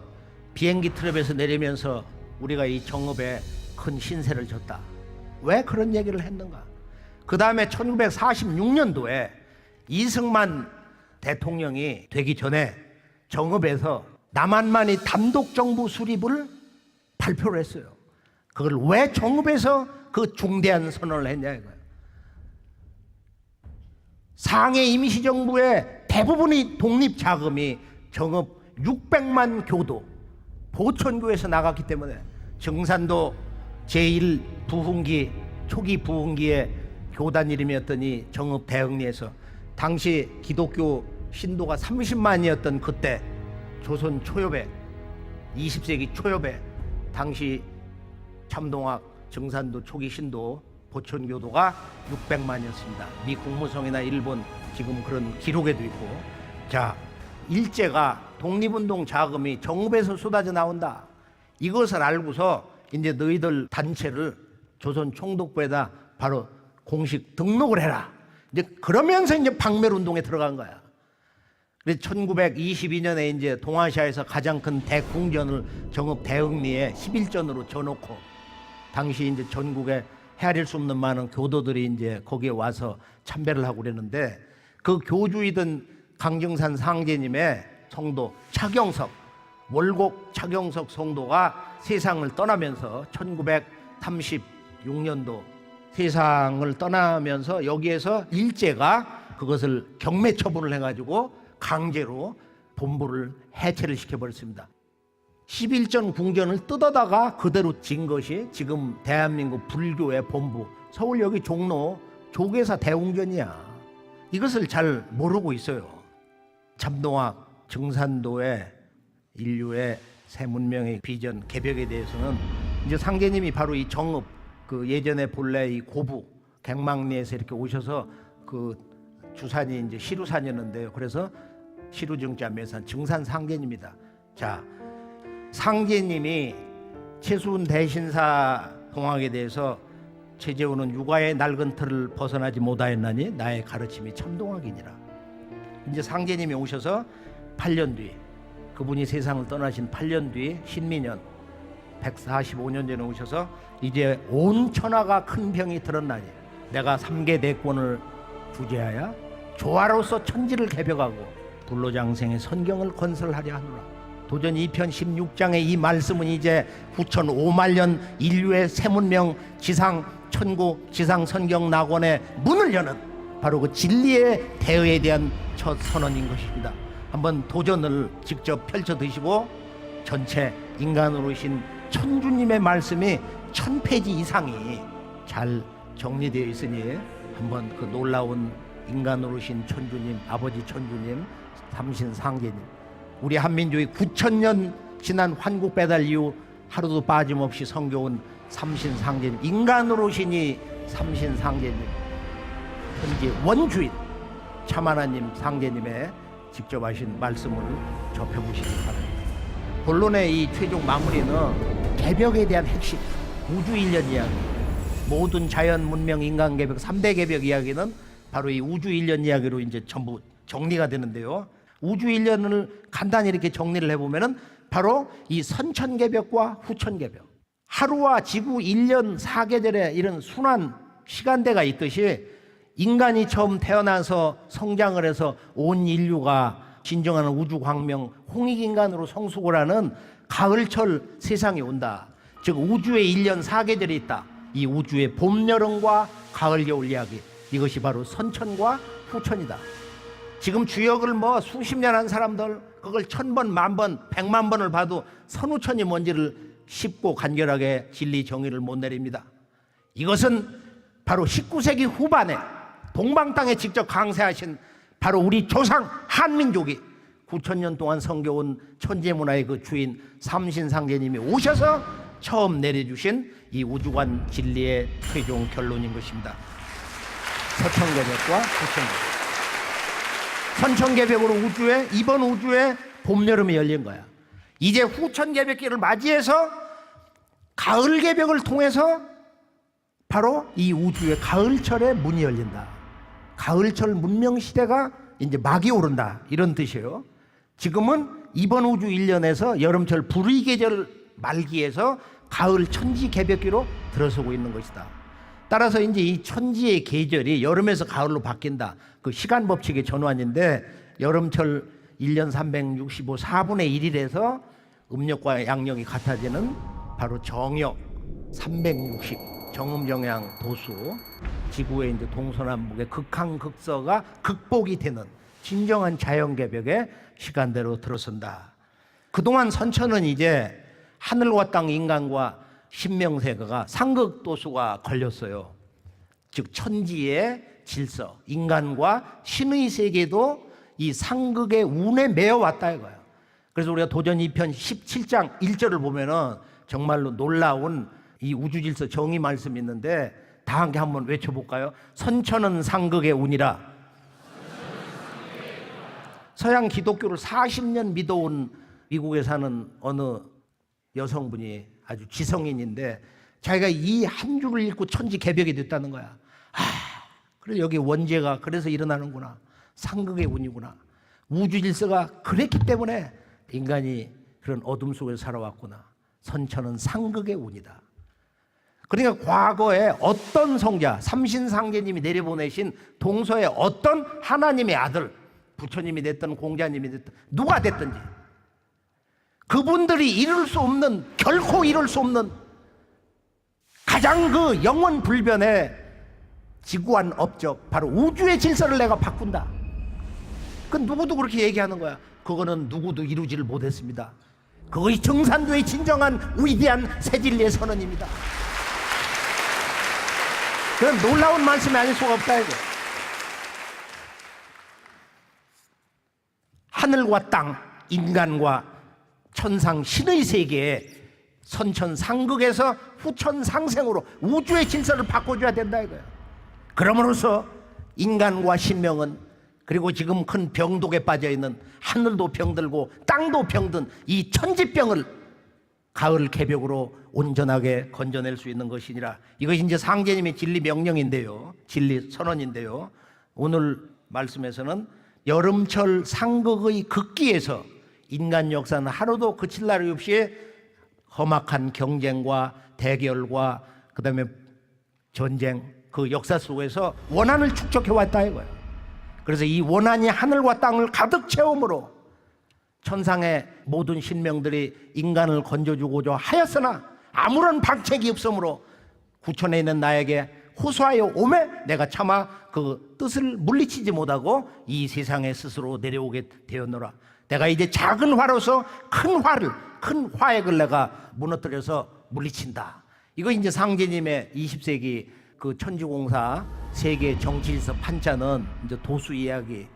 비행기 트랩에서 내리면서 우리가 이 정읍에 큰 신세를 졌다. 왜 그런 얘기를 했는가? 그 다음에 1946년도에 이승만 대통령이 되기 전에 정읍에서 남한만이 단독정부 수립을 발표를 했어요. 그걸 왜 정읍에서 그 중대한 선언을 했냐 이거예요. 상해 임시정부의 대부분의 독립자금이 정읍 600만 교도 보천교에서 나갔기 때문에 정산도 제1 부흥기 초기 부흥기에 교단 이름이었더니 정읍 대흥리에서 당시 기독교 신도가 30만이었던 그때 조선 초엽에 20세기 초엽에 당시 참동학 증산도 초기 신도 보천교도가 600만이었습니다. 미 국무성이나 일본 지금 그런 기록에도 있고. 자, 일제가 독립운동 자금이 정읍에서 쏟아져 나온다. 이것을 알고서 이제 너희들 단체를 조선 총독부에다 바로 공식 등록을 해라. 이제 그러면서 이제 박멸운동에 들어간 거야. 그래서 1922년에 이제 동아시아에서 가장 큰 대궁전을 정읍 대흥리에 11전으로 져놓고 당시 이제 전국에 헤아릴 수 없는 많은 교도들이 이제 거기에 와서 참배를 하고 그랬는데 그 교주이던 강정산 상제님의 성도 차경석, 월곡 차경석 성도가 세상을 떠나면서 1936년도 세상을 떠나면서 여기에서 일제가 그것을 경매 처분을 해가지고 강제로 본부를 해체를 시켜버렸습니다. 11전 궁전을 뜯어다가 그대로 진 것이 지금 대한민국 불교의 본부 서울역이 종로 조계사 대웅전이야. 이것을 잘 모르고 있어요. 참동학 증산도의 인류의 새 문명의 비전 개벽에 대해서는 이제 상제님이 바로 이 정읍 그 예전에 본래 이 고부 갱망리에서 이렇게 오셔서 그 주산이 이제 시루산이었는데요. 그래서 시루증자 매산 증산 상제님입니다. 자, 상제님이 최수훈 대신사 동학에 대해서 최재훈은 육아의 낡은 틀을 벗어나지 못하였나니 나의 가르침이 참동학이니라. 이제 상제님이 오셔서 8년 뒤 그분이 세상을 떠나신 8년 뒤 신민년 145년 전에 오셔서 이제 온 천하가 큰 병이 들었나니 내가 3계 대권을 주재하여 조화로서 천지를 개벽하고 불로장생의 선경을 건설하려 하노라. 도전 2편 16장의 이 말씀은 이제 후천 5만 년 인류의 새 문명 지상 천구 지상 선경 낙원의 문을 여는 바로 그 진리의 대의에 대한 첫 선언인 것입니다. 한번 도전을 직접 펼쳐 드시고 전체 인간으로 오신 천주님의 말씀이 1000페이지 이상이 잘 정리되어 있으니 한번 그 놀라운 인간으로 오신 천주님, 아버지 천주님, 삼신상제님, 우리 한민족이 9000년 지난 환국 배달 이후 하루도 빠짐없이 섬겨온 삼신상제님, 인간으로 오시니 삼신상제님, 현재 원주인 참하나님 상제님의 직접 하신 말씀을 접해보시기 바랍니다. 본론의 이 최종 마무리는 개벽에 대한 핵심, 우주일련 이야기, 모든 자연, 문명, 인간 개벽, 3대 개벽 이야기는 바로 이 우주일련 이야기로 이제 전부 정리가 되는데요. 우주일련을 간단히 이렇게 정리를 해보면은 바로 이 선천개벽과 후천개벽, 하루와 지구 1년 4계절의 이런 순환 시간대가 있듯이 인간이 처음 태어나서 성장을 해서 온 인류가 진정한 우주광명 홍익인간으로 성숙을 하는 가을철 세상이 온다. 즉 우주에 1년 4계절이 있다. 이 우주의 봄, 여름과 가을, 겨울 이야기, 이것이 바로 선천과 후천이다. 지금 주역을 뭐 수십 년 한 사람들 그걸 1000번, 10,000번, 100만 번을 봐도 선후천이 뭔지를 쉽고 간결하게 진리 정의를 못 내립니다. 이것은 바로 19세기 후반에 동방 땅에 직접 강세하신 바로 우리 조상 한민족이 9000년 동안 섬겨온 천재문화의 그 주인 삼신상제님이 오셔서 처음 내려주신 이 우주관 진리의 최종 결론인 것입니다. 서천개벽과 후천개벽. 선천개벽으로 우주에, 이번 우주에 봄, 여름이 열린 거야. 이제 후천개벽기를 맞이해서 가을개벽을 통해서 바로 이 우주의 가을철의 문이 열린다. 가을철 문명시대가 이제 막이 오른다, 이런 뜻이에요. 지금은 이번 우주 1년에서 여름철 불의계절 말기에서 가을 천지개벽기로 들어서고 있는 것이다. 따라서 이제 이 천지의 계절이 여름에서 가을로 바뀐다. 그 시간 법칙의 전환인데 여름철 1년 365 4분의 1일에서 음력과 양력이 같아지는 바로 정역 360 정음정양 도수, 지구의 이제 동서남북의 극한극서가 극복이 되는 진정한 자연개벽의 시간대로 들어선다. 그동안 선천은 이제 하늘과 땅, 인간과 신명세계가 상극도수가 걸렸어요. 즉 천지의 질서, 인간과 신의 세계도 이 상극의 운에 매여 왔다 이거예요. 그래서 우리가 도전 2편 17장 1절을 보면은 정말로 놀라운 이 우주 질서 정의 말씀이 있는데 다 함께 한번 외쳐볼까요? 선천은 상극의 운이라. 서양 기독교를 40년 믿어온 미국에 사는 어느 여성분이 아주 지성인인데 자기가 이 한 줄을 읽고 천지 개벽이 됐다는 거야. 그래 여기 원죄가 그래서 일어나는구나. 상극의 운이구나. 우주 질서가 그랬기 때문에 인간이 그런 어둠 속에서 살아왔구나. 선천은 상극의 운이다. 그러니까 과거에 어떤 성자, 삼신상제님이 내려보내신 동서의 어떤 하나님의 아들, 부처님이 됐든 공자님이 됐든 누가 됐든지 그분들이 이룰 수 없는, 결코 이룰 수 없는 가장 그 영원 불변의 지구한 업적, 바로 우주의 질서를 내가 바꾼다. 그 누구도 그렇게 얘기하는 거야. 그거는 누구도 이루지를 못했습니다. 그것이 정산도의 진정한 위대한 새진리의 선언입니다. 그런 놀라운 말씀이 아닐 수가 없다 이거. 하늘과 땅, 인간과 천상 신의 세계에 선천상극에서 후천상생으로 우주의 질서를 바꿔줘야 된다 이거예요. 그러므로서 인간과 신명은, 그리고 지금 큰 병독에 빠져있는 하늘도 병들고 땅도 병든 이 천지병을 가을 개벽으로 온전하게 건져낼 수 있는 것이니라. 이것이 이제 상제님의 진리 명령인데요, 진리 선언인데요, 오늘 말씀에서는 여름철 상극의 극기에서 인간 역사는 하루도 그칠 날이 없이 험악한 경쟁과 대결과 그 다음에 전쟁, 그 역사 속에서 원한을 축적해왔다 이거예요. 그래서 이 원한이 하늘과 땅을 가득 채움으로 천상의 모든 신명들이 인간을 건져주고자 하였으나 아무런 방책이 없으므로 구천에 있는 나에게 호소하여 오매 내가 차마 그 뜻을 물리치지 못하고 이 세상에 스스로 내려오게 되었노라. 내가 이제 작은 화로서 큰 화액을 내가 무너뜨려서 물리친다. 이거 이제 상제님의 20세기 그 천지공사 세계 정치질서 판자는 이제 도수 이야기,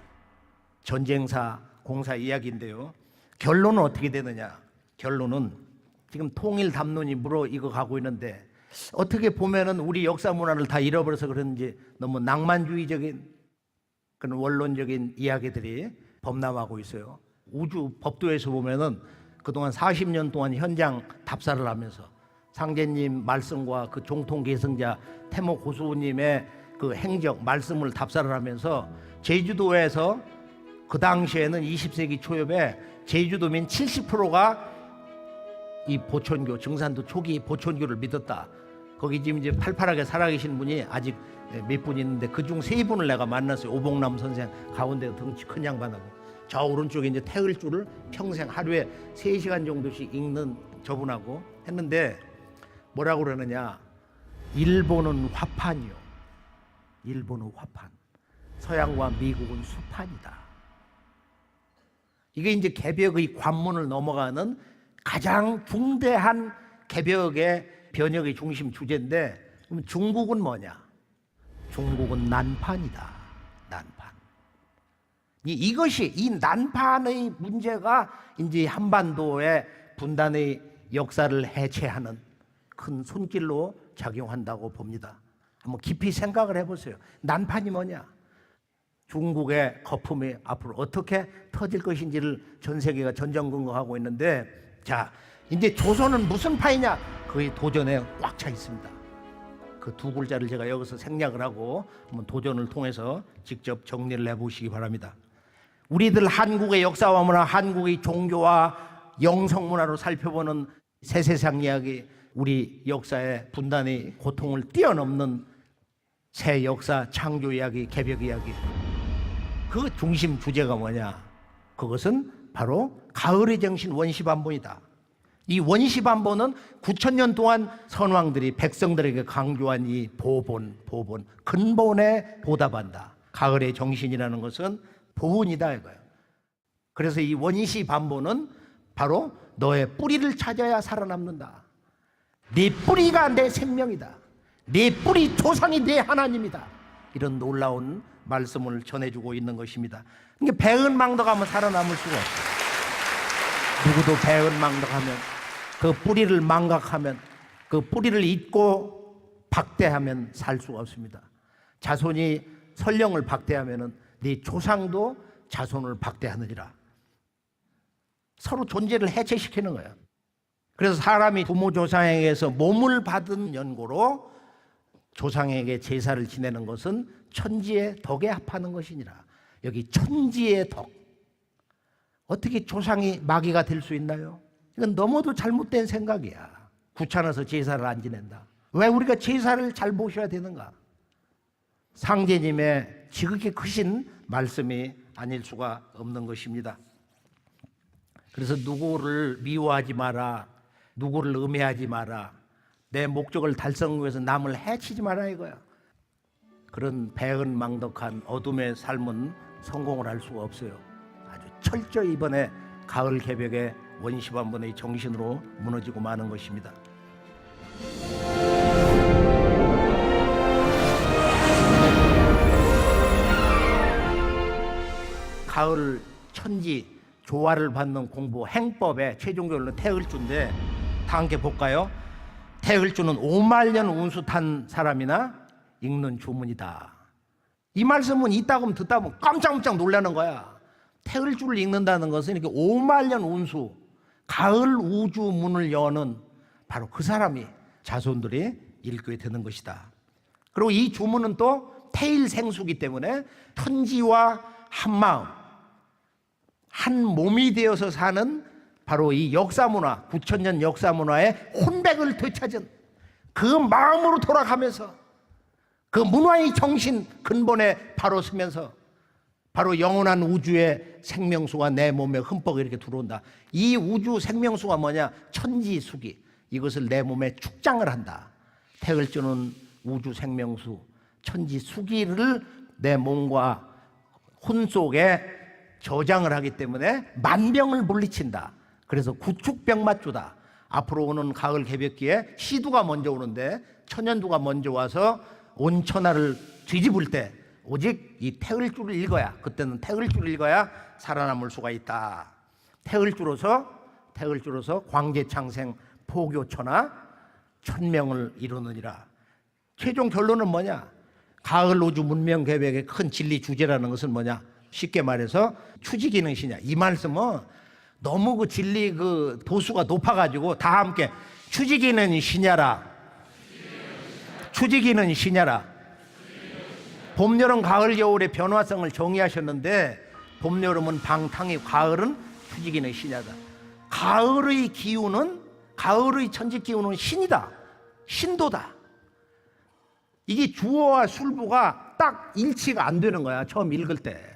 전쟁사, 공사 이야기인데요. 결론은 어떻게 되느냐? 결론은 지금 통일 담론이 물어 가고 있는데 어떻게 보면은 우리 역사 문화를 다 잃어버려서 그런지 너무 낭만주의적인 그런 원론적인 이야기들이 범람하고 있어요. 우주 법도에서 보면은 그동안 40년 동안 현장 답사를 하면서 상제님 말씀과 그 종통 계승자 태모 고수님의 그 행적 말씀을 답사를 하면서 제주도에서 그 당시에는 20세기 초엽에 제주도민 70%가 이 보천교, 증산도 초기 보천교를 믿었다. 거기 지금 이제 팔팔하게 살아계신 분이 아직 몇 분 있는데 그중 3분을 내가 만났어요. 오봉남 선생 가운데 덩치 큰 양반하고 저 오른쪽에 이제 태을주를 평생 하루에 3시간 정도씩 읽는 저분하고 했는데 뭐라고 그러느냐? 일본은 화판이요. 일본은 화판. 서양과 미국은 수판이다. 이게 이제 개벽의 관문을 넘어가는 가장 중대한 개벽의 변혁의 중심 주제인데, 그럼 중국은 뭐냐? 중국은 난판이다. 난판. 이것이 이 난판의 문제가 이제 한반도의 분단의 역사를 해체하는 큰 손길로 작용한다고 봅니다. 한번 깊이 생각을 해보세요. 난판이 뭐냐? 중국의 거품이 앞으로 어떻게 터질 것인지를 전 세계가 전전긍긍하고 있는데, 자, 이제 조선은 무슨 파이냐? 거의 도전에 꽉 차 있습니다. 그 두 글자를 제가 여기서 생략을 하고 한번 도전을 통해서 직접 정리를 해보시기 바랍니다. 우리들 한국의 역사와 문화, 한국의 종교와 영성 문화로 살펴보는 새세상 이야기, 우리 역사의 분단의 고통을 뛰어넘는 새 역사 창조 이야기, 개벽 이야기, 그 중심 주제가 뭐냐? 그것은 바로 가을의 정신 원시반본이다. 이 원시반본은 9,000년 동안 선왕들이 백성들에게 강조한 이 보본, 근본에 보답한다. 가을의 정신이라는 것은 보은이다 이거예요. 그래서 이 원시반본은 바로 너의 뿌리를 찾아야 살아남는다. 네 뿌리가 내 생명이다. 내 뿌리 조상이 내 하나님이다. 이런 놀라운 말씀을 전해주고 있는 것입니다. 그러니까 배은망덕하면 살아남을 수가 없어요. 누구도 배은망덕하면, 그 뿌리를 망각하면, 그 뿌리를 잇고 박대하면 살 수가 없습니다. 자손이 설령을 박대하면 네 조상도 자손을 박대하느니라. 서로 존재를 해체시키는 거예요. 그래서 사람이 부모 조상에게서 몸을 받은 연고로 조상에게 제사를 지내는 것은 천지의 덕에 합하는 것이니라. 여기 천지의 덕. 어떻게 조상이 마귀가 될 수 있나요? 이건 너무도 잘못된 생각이야. 귀찮아서 제사를 안 지낸다. 왜 우리가 제사를 잘 모셔야 되는가? 상제님의 지극히 크신 말씀이 아닐 수가 없는 것입니다. 그래서 누구를 미워하지 마라, 누구를 음해하지 마라, 내 목적을 달성하기 위해서 남을 해치지 마라 이거야. 그런 배은망덕한 어둠의 삶은 성공을 할 수가 없어요. 아주 철저히 이번에 가을 개벽의 원시반번의 정신으로 무너지고 마는 것입니다. 가을 천지 조화를 받는 공부 행법의 최종 결론은 태을주인데 다 함께 볼까요? 태을주는 5만년 운수 탄 사람이나 읽는 주문이다. 이 말씀은 이따 보면 듣다 보면 깜짝깜짝 놀라는 거야. 태을주를 읽는다는 것은 이렇게 5만년 운수, 가을 우주 문을 여는 바로 그 사람이 자손들이 읽게 되는 것이다. 그리고 이 주문은 또 태일생수기 때문에 천지와 한마음, 한 몸이 되어서 사는 바로 이 역사문화, 9,000년 역사문화의 혼백을 되찾은 그 마음으로 돌아가면서 그 문화의 정신 근본에 바로 서면서 바로 영원한 우주의 생명수가 내 몸에 흠뻑 이렇게 들어온다. 이 우주 생명수가 뭐냐? 천지수기. 이것을 내 몸에 축장을 한다. 태을주는 우주 생명수, 천지수기를 내 몸과 혼 속에 저장을 하기 때문에 만병을 물리친다. 그래서 구축병맞주다. 앞으로 오는 가을 개벽기에 시두가 먼저 오는데 천연두가 먼저 와서 온 천하를 뒤집을 때 오직 이 태을주를 읽어야, 그때는 태을주를 읽어야 살아남을 수가 있다. 태을주로서 광제창생 포교천하 천명을 이루느니라. 최종 결론은 뭐냐? 가을 우주 문명 개벽의 큰 진리 주제라는 것은 뭐냐? 쉽게 말해서 추지기는 시냐. 이 말씀은 너무 그 진리 그 도수가 높아가지고 다 함께 추지기는 시냐라. 추지기는 시냐라. 봄, 여름, 가을, 겨울의 변화성을 정의하셨는데 봄, 여름은 방탕이, 가을은 추지기는 시냐다. 가을의 기운은, 가을의 천지 기운은 신이다. 신도다. 이게 주어와 술부가 딱 일치가 안 되는 거야. 처음 읽을 때.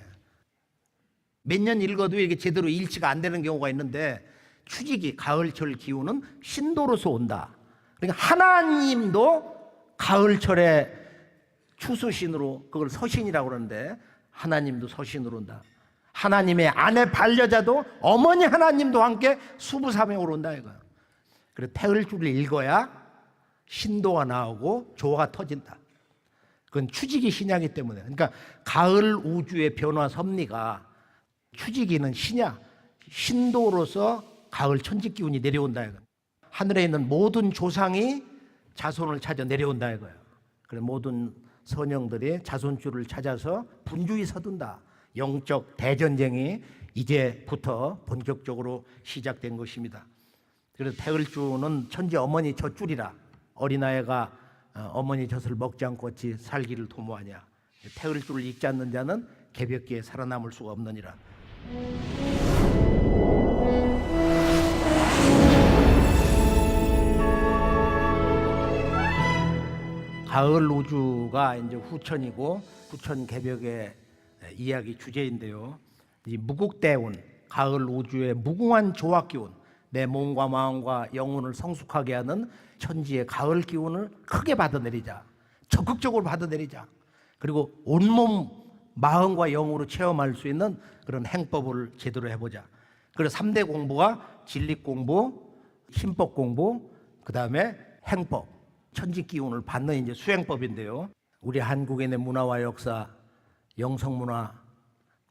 몇 년 읽어도 이게 제대로 일치가 안 되는 경우가 있는데 추지기, 가을철 기운은 신도로서 온다. 그러니까 하나님도 가을철에 추수신으로, 그걸 서신이라고 그러는데 하나님도 서신으로 온다. 하나님의 아내 반려자도 어머니 하나님도 함께 수부사명으로 온다 이거야. 그래서 태을주를 읽어야 신도가 나오고 조화가 터진다. 그건 추지기 신야기 때문에. 그러니까 가을 우주의 변화 섭리가 추지기는 신야, 신도로서 가을 천지 기운이 내려온다 이거야. 하늘에 있는 모든 조상이 자손을 찾아 내려온다 이거야. 그래 모든 선영들이 자손줄을 찾아서 분주히 서둔다. 영적 대전쟁이 이제부터 본격적으로 시작된 것입니다. 그래서 태을주는 천지 어머니 젖줄이라. 어린아이가 어머니 젖을 먹지 않고 어찌 살기를 도모하냐. 태을주를 읽지 않는 자는 개벽기에 살아남을 수가 없느니라. 가을 우주가 이제 후천이고 후천 개벽의 이야기 주제인데요. 이 무국대운, 가을 우주의 무궁한 조화 기운, 내 몸과 마음과 영혼을 성숙하게 하는 천지의 가을 기운을 크게 받아내리자. 적극적으로 받아내리자. 그리고 온몸 마음과 영으로 체험할 수 있는 그런 행법을 제대로 해보자. 그래서 3대 공부가 진리 공부, 힘법 공부, 그 다음에 행법. 천지 기운을 받는 이제 수행법인데요. 우리 한국의 있는 문화와 역사, 영성문화,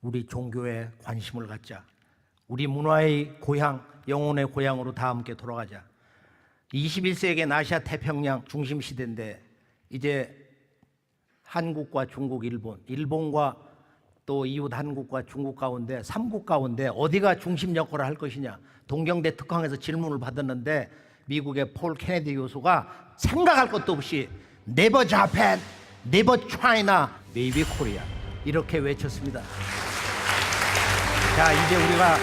우리 종교에 관심을 갖자. 우리 문화의 고향, 영혼의 고향으로 다 함께 돌아가자. 21세기의 아시아 태평양 중심 시대인데 이제 한국과 중국, 일본과 또 이웃 한국과 중국 가운데 3국 가운데 어디가 중심 역할을 할 것이냐. 동경대 특강에서 질문을 받았는데 미국의 폴 케네디 교수가 생각할 것도 없이 Never Japan, Never China, Maybe Korea 이렇게 외쳤습니다. 자, 이제 우리가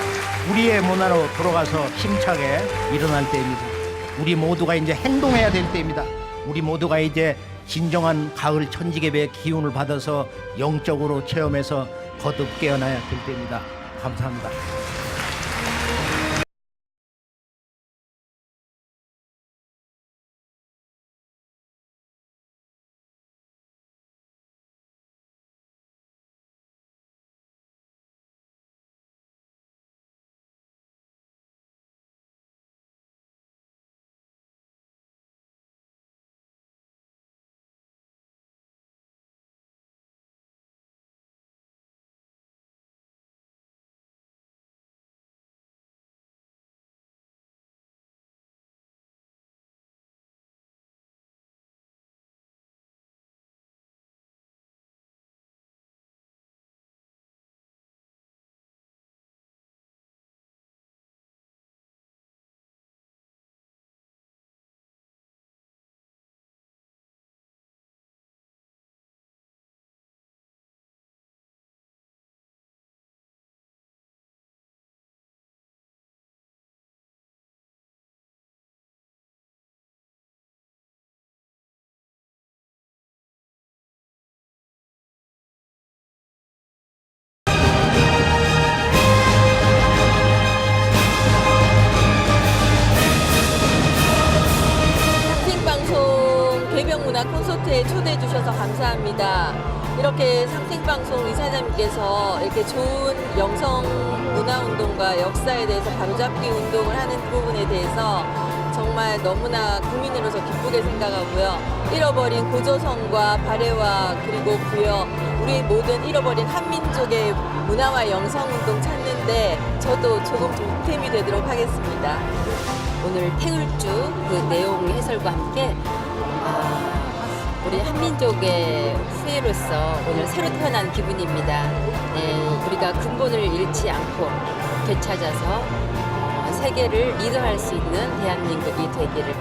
우리의 문화로 돌아가서 힘차게 일어날 때입니다. 우리 모두가 이제 행동해야 될 때입니다. 우리 모두가 이제 진정한 가을 천지개배의 기운을 받아서 영적으로 체험해서 거듭 깨어나야 될 때입니다. 감사합니다. 문화 콘서트에 초대해 주셔서 감사합니다. 이렇게 상생방송 이사장님께서 이렇게 좋은 영성 문화운동과 역사에 대해서 바로잡기 운동을 하는 부분에 대해서 정말 너무나 국민으로서 기쁘게 생각하고요. 잃어버린 고조선과 발해와 그리고 부여, 우리 모든 잃어버린 한민족의 문화와 영성운동 찾는데 저도 조금 보탬이 되도록 하겠습니다. 오늘 태울주 그 내용 해설과 함께 우리 한민족의 후예로서 오늘 새로 태어난 기분입니다. 우리가 근본을 잃지 않고 되찾아서 세계를 리드할 수 있는 대한민국이 되기를